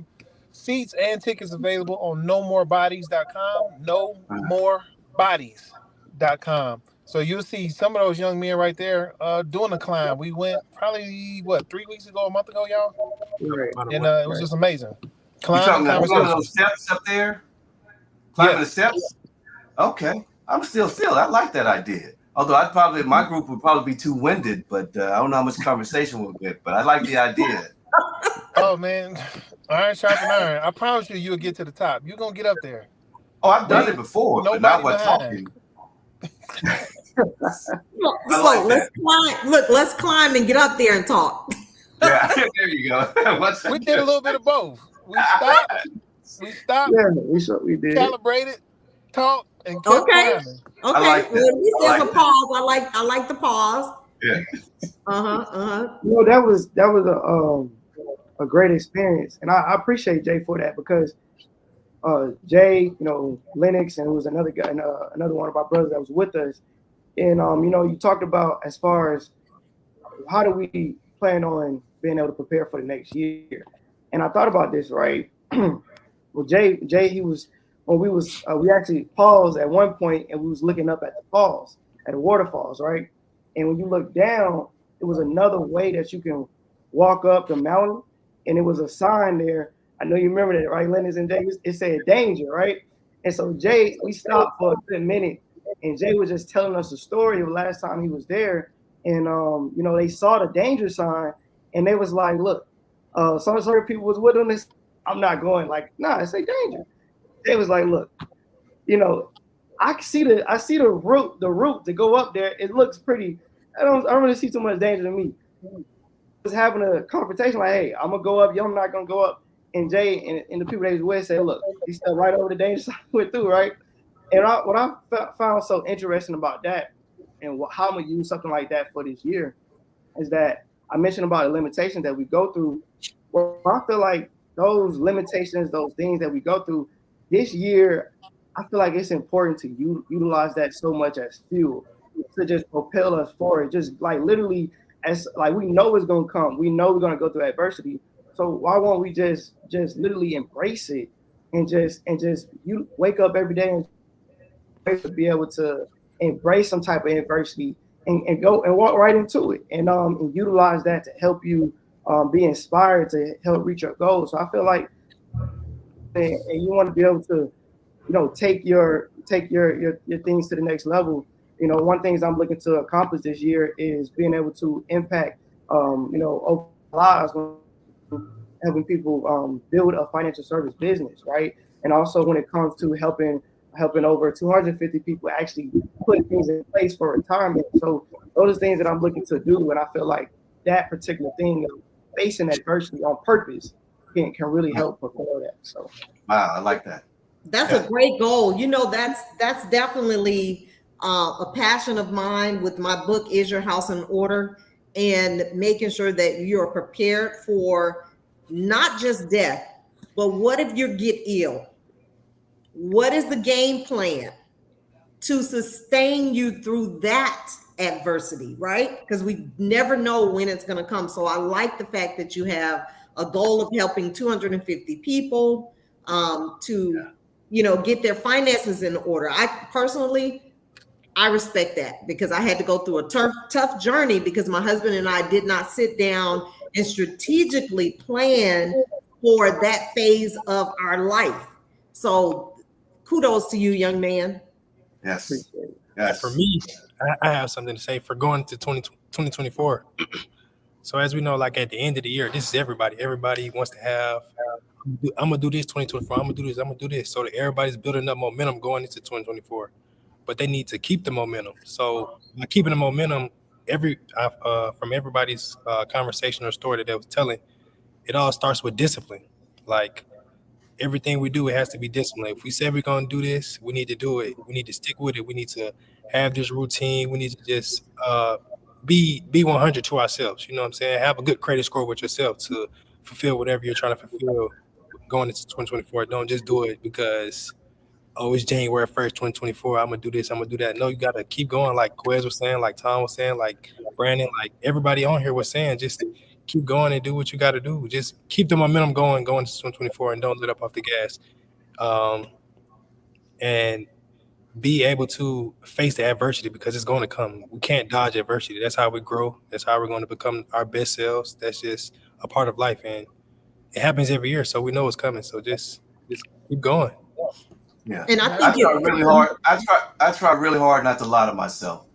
S5: seats and tickets available on nomoorebodies.com. nomoorebodies.com. So you'll see some of those young men right there doing the climb. We went probably 3 weeks ago, a month ago, y'all.
S4: Right.
S5: And it was just amazing.
S7: You
S5: Climbing
S7: talking about one of
S5: conversation.
S7: those steps up there? Climbing the steps? Okay. I'm still. I like that idea. Although my group would probably be too winded, but I don't know how much conversation we'll get. But I like the idea.
S5: Oh man, iron sharpen iron. I promise you'll get to the top. You're gonna get up there.
S7: Oh, I've done it before, but not by talking.
S1: Let's climb. Look, let's climb and get up there and talk.
S7: Yeah, there you go.
S5: We did a little bit of both. We stopped.
S4: Yeah, we did.
S5: Calibrated, talked, and kept climbing.
S1: Okay.
S7: Like
S1: well, at least there's a pause. I like the pause.
S7: Yeah.
S4: That was a great experience, and I appreciate Jay for that, because Jay, Lennox, and it was another guy, another one of our brothers that was with us, and you talked about as far as how do we plan on being able to prepare for the next year, and I thought about this, right? Well, Jay, we actually paused at one point, and we was looking up at the waterfalls, right? And when you look down, it was another way that you can walk up the mountain, and it was a sign there. I know you remember that, right, Lennox and Jay? It said danger, right? And so Jay, we stopped for a good minute, and Jay was just telling us the story of last time he was there, and they saw the danger sign, and they was like, look, some people was with him. I'm not going. Like, nah, it's a danger. They was like, look, I see the route to go up there. It looks pretty. I don't really see too much danger to me. Was having a confrontation like, hey, I'm gonna go up. I'm not gonna go up. And Jay and the people that he was with said, look, he stepped right over the danger sign, went through, right? And what I found so interesting about that, and how I'm gonna use something like that for this year, is that I mentioned about the limitations that we go through. Well, I feel like those limitations, those things that we go through this year, I feel like it's important to utilize that so much as fuel to just propel us forward. Just like literally, as like we know it's gonna come, we know we're gonna go through adversity. So why won't we just literally embrace it and just you wake up every day and be able to embrace some type of adversity and go and walk right into it and utilize that to help you be inspired to help reach your goals. So I feel like and you want to be able to take your things to the next level. One things I'm looking to accomplish this year is being able to impact over lives, helping people build a financial service business, right? And also when it comes to helping over 250 people actually put things in place for retirement. So those are things that I'm looking to do, and I feel like that particular thing of facing adversity on purpose can really help prepare that. So
S7: wow, I like that.
S1: That's a great goal. That's definitely a passion of mine with my book, Is Your House in Order? And making sure that you're prepared for not just death, but what if you get ill? What is the game plan to sustain you through that adversity, right? Because we never know when it's going to come. So I like the fact that you have a goal of helping 250 people to get their finances in order. I respect that because I had to go through a tough journey because my husband and I did not sit down and strategically plan for that phase of our life. So kudos to you, young man.
S7: Yes.
S6: And for me, I have something to say for going to 2024. So as we know, like at the end of the year, this is everybody. Everybody wants to have, I'm going to do this 2024. I'm going to do this. I'm going to do this. So that everybody's building up momentum going into 2024. But they need to keep the momentum. So by keeping the momentum, from everybody's conversation or story that they was telling, it all starts with discipline. Like everything we do, it has to be disciplined. If we say we're going to do this, we need to do it. We need to stick with it. We need to have this routine. We need to just be 100 to ourselves. You know what I'm saying? Have a good credit score with yourself to fulfill whatever you're trying to fulfill going into 2024. Don't just do it because, oh, it's January 1st, 2024. I'm going to do this. I'm going to do that. No, you got to keep going. Like Quez was saying, like Tom was saying, like Brandon, like everybody on here was saying, just keep going and do what you got to do. Just keep the momentum going into 2024 and don't let up off the gas. And be able to face the adversity because it's going to come. We can't dodge adversity. That's how we grow. That's how we're going to become our best selves. That's just a part of life. And it happens every year. So we know it's coming. So just keep going.
S7: Yeah.
S1: And I think
S7: try really hard. I try really hard not to lie to myself.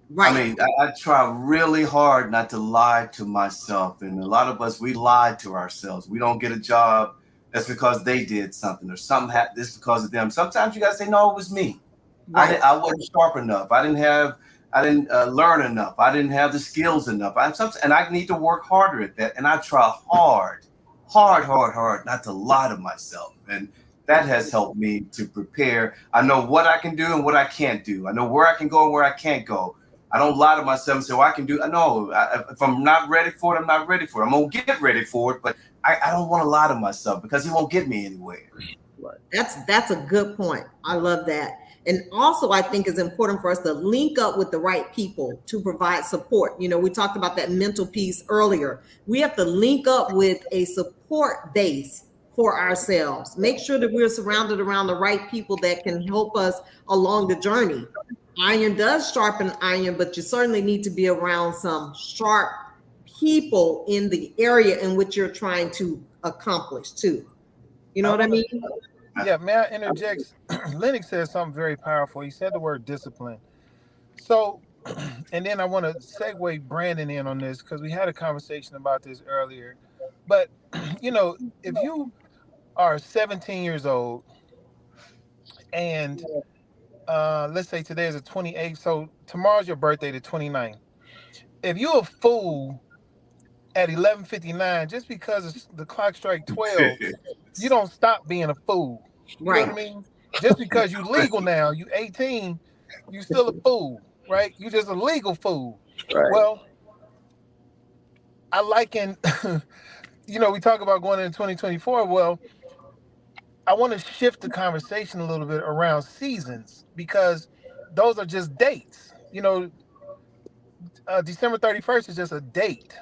S1: right.
S7: I mean, I try really hard not to lie to myself. And a lot of us, we lie to ourselves. We don't get a job. That's because they did something or something happened. This because of them. Sometimes you got to say, no, it was me.
S1: Right.
S7: I wasn't sharp enough. I didn't learn enough. I didn't have the skills enough. And I need to work harder at that. And I try hard not to lie to myself. And that has helped me to prepare. I know what I can do and what I can't do. I know where I can go and where I can't go. I don't lie to myself and say, well, I can do it. No, if I'm not ready for it, I'm not ready for it. I'm going to get ready for it, but I don't want to lie to myself because it won't get me anywhere.
S1: That's a good point. I love that. And also, I think it's important for us to link up with the right people to provide support. We talked about that mental piece earlier. We have to link up with a support base for ourselves. Make sure that we're surrounded around the right people that can help us along the journey. Iron does sharpen iron, but you certainly need to be around some sharp people in the area in which you're trying to accomplish too. You know what I mean?
S5: Yeah, may I interject? Lennox said something very powerful. He said the word discipline. So, and then I want to segue Brandon in on this because we had a conversation about this earlier. But, if you are 17 years old and let's say today is the 28th, so tomorrow's your birthday, the 29th. If you're a fool at 11:59, just because the clock strike 12, you don't stop being a fool. You know what I
S1: Right.
S5: mean? Just because you legal now, you 18, you still a fool, right? You just a legal fool.
S4: Right.
S5: Well, I liken, we talk about going into 2024. Well, I want to shift the conversation a little bit around seasons because those are just dates. December 31st is just a date.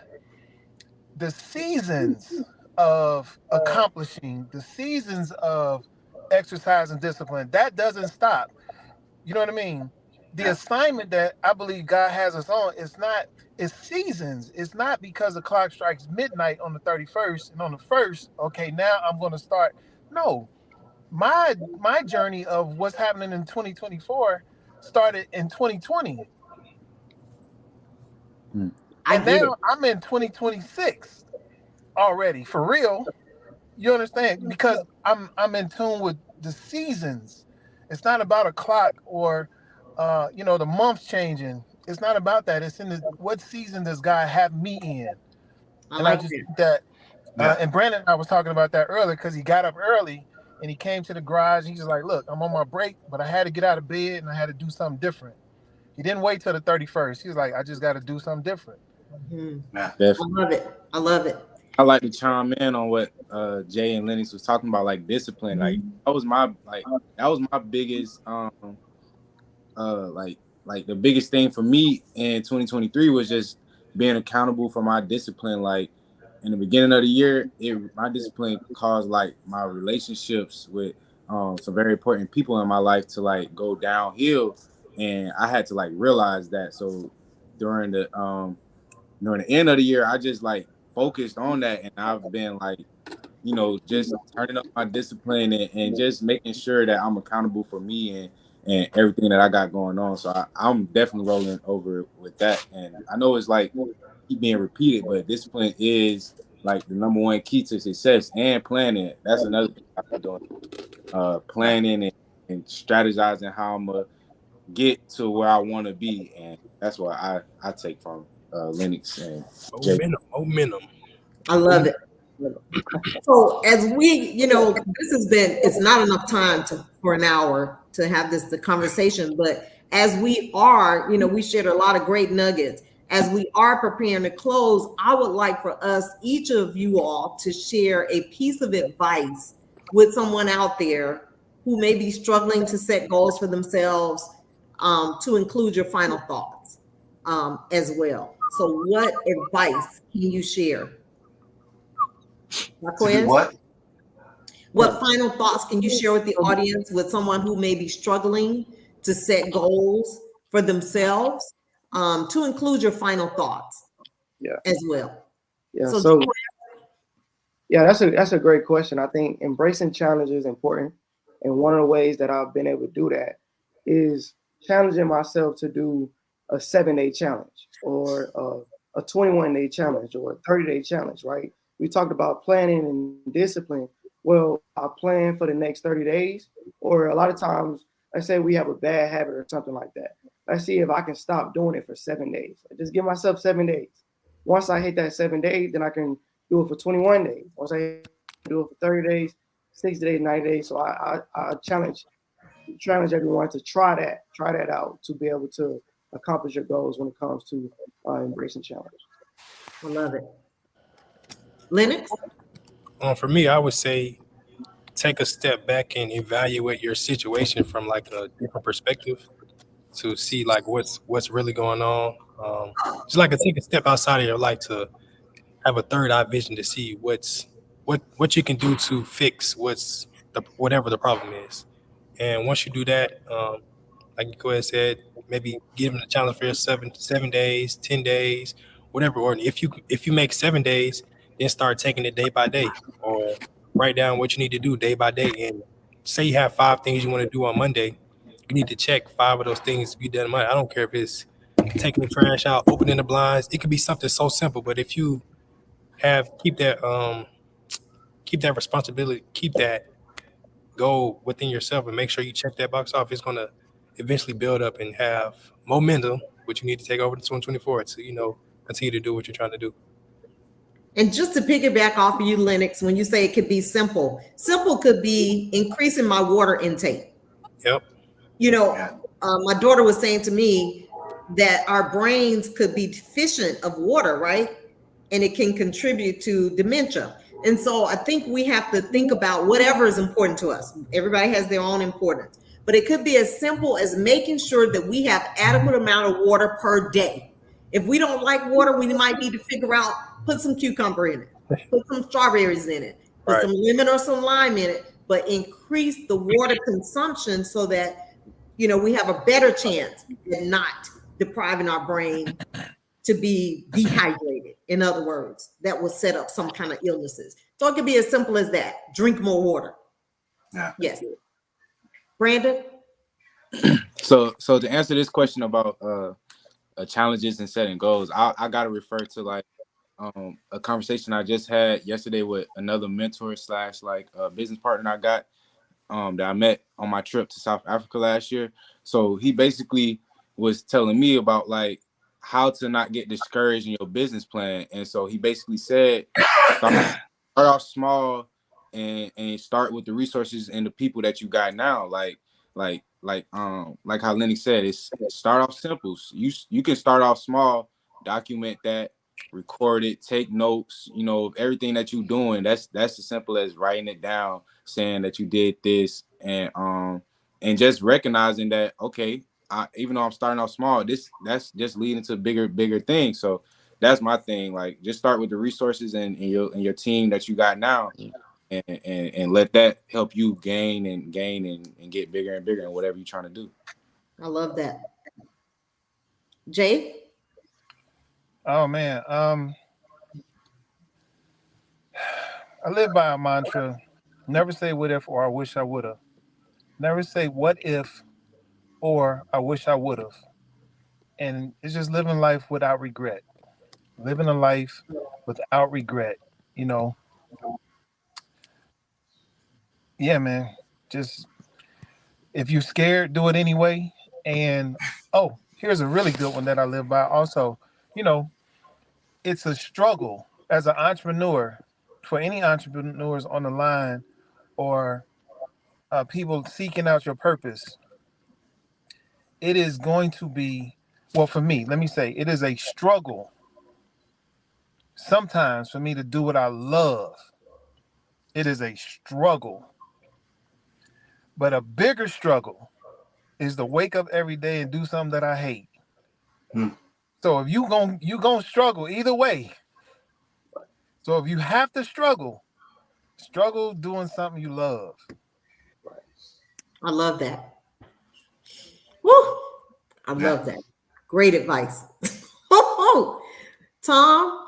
S5: The seasons of accomplishing, the seasons of exercise and discipline, that doesn't stop. You know what I mean? The
S7: Yeah.
S5: assignment that I believe God has us on is not, it's seasons. It's not because the clock strikes midnight on the 31st and on the 1st, okay, now I'm going to start. No, my journey of what's happening in 2024 started in 2020.
S1: I
S5: And
S1: get it.
S5: now I'm in 2026 already, for real. You understand? Because I'm in tune with the seasons. It's not about a clock or the months changing. It's not about that. It's in what season does God have me in?
S1: I
S5: And I
S1: like
S5: just
S1: that.
S5: think that
S7: Yeah.
S5: and Brandon and I was talking about that earlier because he got up early and he came to the garage and he's just like, look, I'm on my break, but I had to get out of bed and I had to do something different. He didn't wait till the 31st. He was like, I just got to do something different.
S1: Mhm.
S7: Yeah.
S1: I love it. I love it.
S3: I like to chime in on what Jay and Lennox was talking about, like discipline. Like that was my biggest like the biggest thing for me in 2023 was just being accountable for my discipline. Like in the beginning of the year, my discipline caused like my relationships with some very important people in my life to like go downhill, and I had to like realize that. So during the end of the year, I just like focused on that, and I've been like, just turning up my discipline and just making sure that I'm accountable for me and everything that I got going on. So I'm definitely rolling over with that. And I know it's like keep being repeated, but discipline is like the number one key to success, and planning. That's another thing I've been doing. Planning and strategizing how I'm gonna get to where I want to be, and that's what I take from Lennox and Jay.
S6: Momentum.
S1: I love it. So as we, this has been, it's not enough time for an hour to have the conversation, but as we are, we shared a lot of great nuggets. As we are preparing to close, I would like for us, each of you all, to share a piece of advice with someone out there who may be struggling to set goals for themselves, to include your final thoughts as well. So what advice can you share?
S7: To do
S1: Marquez?
S7: what?
S1: What final thoughts can you share with the audience with someone who may be struggling to set goals for themselves, to include your final thoughts
S4: Yeah.
S1: as well?
S4: Yeah.
S1: So,
S4: So yeah, that's a great question. I think embracing challenge is important. And one of the ways that I've been able to do that is challenging myself to do a 7-day challenge or a 21-day challenge or a 30-day challenge, right? We talked about planning and discipline. Well, I plan for the next 30 days, or a lot of times, let's say we have a bad habit or something like that. Let's see if I can stop doing it for 7 days. I just give myself 7 days. Once I hit that 7 days, then I can do it for 21 days. Once I do it for 30 days, 60 days, 90 days. So I challenge everyone to try that out to be able to accomplish your goals when it comes to embracing challenge.
S1: I love it. Lennox?
S6: For me, I would say take a step back and evaluate your situation from like a different perspective to see like what's really going on. Just like to take a step outside of your life to have a third eye vision to see what you can do to fix whatever the problem is. And once you do that, like you said, maybe give them a challenge for your 7 days, 10 days, whatever order. If you make 7 days, then start taking it day by day, or write down what you need to do day by day. And say you have 5 things you want to do on Monday, you need to check 5 of those things to be done Monday. I don't care if it's taking the trash out, opening the blinds. It could be something so simple, but if you have keep that responsibility, keep that goal within yourself, and make sure you check that box off, it's gonna eventually build up and have momentum, which you need to take over to 2024 to continue to do what you're trying to do.
S1: And just to piggyback off of you, Lennox, when you say it could be simple, simple could be increasing my water intake.
S6: Yep.
S1: My daughter was saying to me that our brains could be deficient of water, right? And it can contribute to dementia. And so I think we have to think about whatever is important to us. Everybody has their own importance, but it could be as simple as making sure that we have adequate amount of water per day. If we don't like water, we might need to figure out, put some cucumber in it, put some strawberries in it, put some lemon or some lime in it, but increase the water consumption so that we have a better chance at not depriving our brain to be dehydrated. In other words, that will set up some kind of illnesses. So it could be as simple as that. Drink more water.
S7: Yeah.
S1: Yes. Brandon?
S3: So to answer this question about challenges and setting goals, I got to refer to like a conversation I just had yesterday with another mentor slash business partner I got that I met on my trip to South Africa last year. So he basically was telling me about like how to not get discouraged in your business plan. And so he basically said, start off small and start with the resources and the people that you got now. Like how Lenny said, it's start off simple. You can start off small, document that, record it, take notes, everything that you're doing. That's as simple as writing it down, saying that you did this, and just recognizing that, okay, even though I'm starting off small, that's just leading to bigger things. So that's my thing. Like, just start with the resources and your team that you got now, and let that help you gain and get bigger and bigger in whatever you're trying to do.
S1: I love that. Jay?
S5: Oh man, I live by a mantra: never say what if or I wish I would have. Never say what if or I wish I would have. And it's just living life without regret. Living a life without regret. You know, yeah, man. Just if you're scared, do it anyway. And oh, here's a really good one that I live by. Also, you know, it's a struggle as an entrepreneur. For any entrepreneurs on the line, or people seeking out your purpose, it is going to be, well, for me, let me say, it is a struggle sometimes for me to do what I love. It is a struggle. But a bigger struggle is to wake up every day and do something that I hate. So if you gonna struggle either way. So if you have to struggle doing something you love.
S1: I love that. Woo! I love that. Great advice. Tom?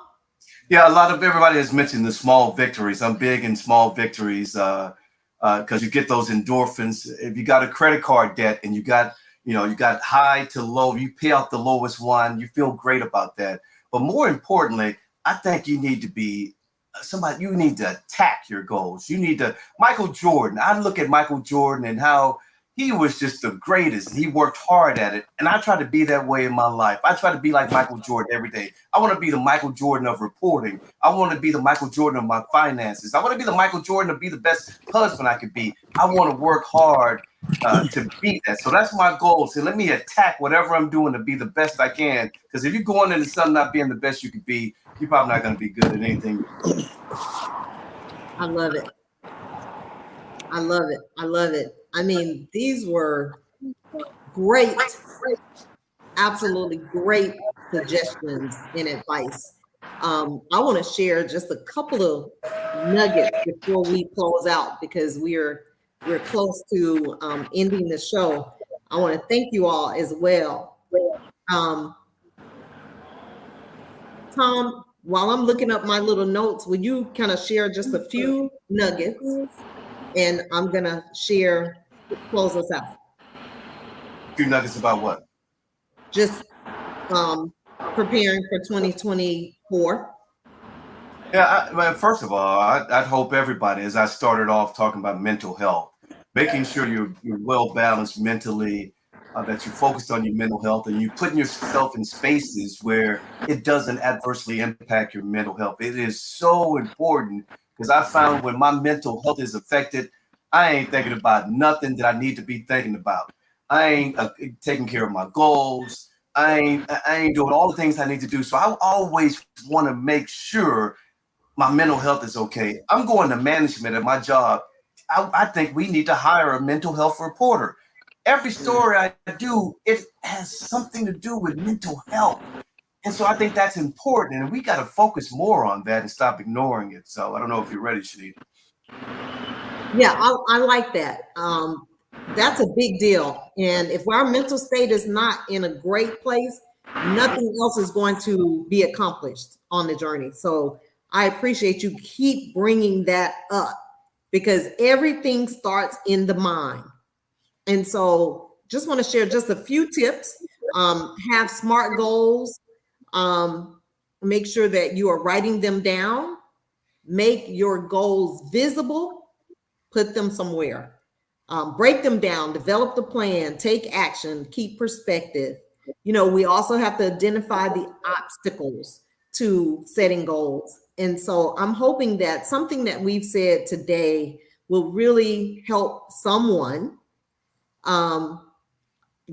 S7: Yeah, a lot of everybody has mentioned the small victories. I'm big in small victories because you get those endorphins. If you got a credit card debt and you got high to low, you pay out the lowest one, you feel great about that. But more importantly, I think you need to be somebody. You need to attack your goals. You need to. Michael Jordan. I look at Michael Jordan and how he was just the greatest. He worked hard at it. And I try to be that way in my life. I try to be like Michael Jordan every day. I want to be the Michael Jordan of reporting. I want to be the Michael Jordan of my finances. I want to be the Michael Jordan to be the best husband I could be. I want to work hard to beat that. So that's my goal. So let me attack whatever I'm doing to be the best I can. Because if you're going into something not being the best you could be, you're probably not going to be good at anything.
S1: I love it. I love it. I love it. I mean, these were great, absolutely great suggestions and advice. I want to share just a couple of nuggets before we close out, because we're close to ending the show. I want to thank you all as well. Tom, while I'm looking up my little notes, will you kind of share just a few nuggets? And I'm going to close us out.
S7: Few nuggets about what?
S1: Just preparing for 2024.
S7: Yeah, well, first of all, I'd hope everybody, as I started off talking about mental health, making sure you're well balanced mentally, that you focus on your mental health and you putting yourself in spaces where it doesn't adversely impact your mental health. It is so important because I found when my mental health is affected, I ain't thinking about nothing that I need to be thinking about. I ain't taking care of my goals. I ain't doing all the things I need to do. So I always want to make sure my mental health is okay. I'm going to management at my job. I think we need to hire a mental health reporter. Every story I do, it has something to do with mental health. And so I think that's important. And we got to focus more on that and stop ignoring it. So I don't know if you're ready, Shenita.
S1: Yeah, I like that. That's a big deal. And if our mental state is not in a great place, nothing else is going to be accomplished on the journey. So I appreciate you keep bringing that up because everything starts in the mind. And so just want to share just a few tips. Have SMART goals. Make sure that you are writing them down. Make your goals visible. Put them somewhere. Break them down. Develop the plan. Take action. Keep perspective. We also have to identify the obstacles to setting goals. And so I'm hoping that something that we've said today will really help someone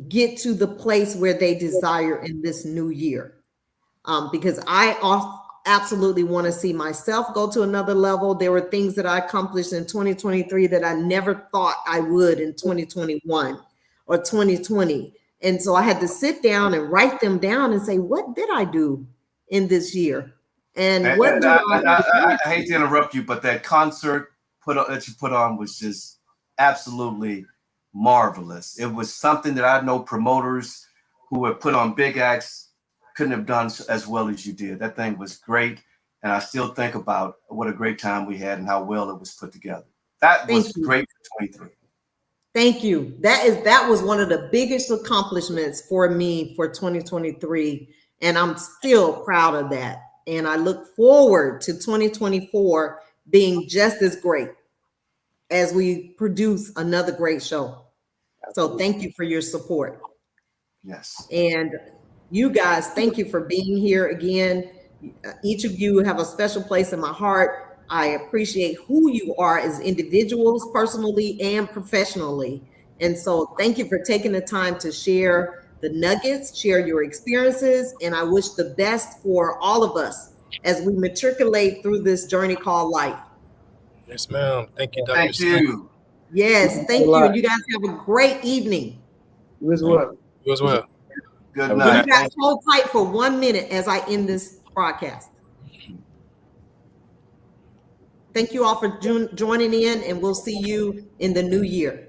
S1: get to the place where they desire in this new year. Because I absolutely want to see myself go to another level. There were things that I accomplished in 2023 that I never thought I would in 2021 or 2020. And so I had to sit down and write them down and say, what did I do in this year? And what do
S7: I hate to interrupt you, but that concert that you put on was just absolutely marvelous. It was something that I know promoters who have put on big acts couldn't have done as well as you did. That thing was great. And I still think about what a great time we had and how well it was put together. That was great for 23.
S1: Thank you. That was one of the biggest accomplishments for me for 2023. And I'm still proud of that. And I look forward to 2024 being just as great as we produce another great show. So thank you for your support.
S7: Yes.
S1: And you guys, thank you for being here again. Each of you have a special place in my heart. I appreciate who you are as individuals, personally and professionally. And so thank you for taking the time to share the nuggets, share your experiences, and I wish the best for all of us as we matriculate through this journey called life.
S6: Yes, ma'am. Thank you, Dr.
S7: Thank you.
S1: Yes, thank you. And you guys have a great evening.
S4: You as well.
S6: You as well.
S7: Good night.
S1: You guys hold tight for 1 minute as I end this broadcast. Thank you all for joining in, and we'll see you in the new year.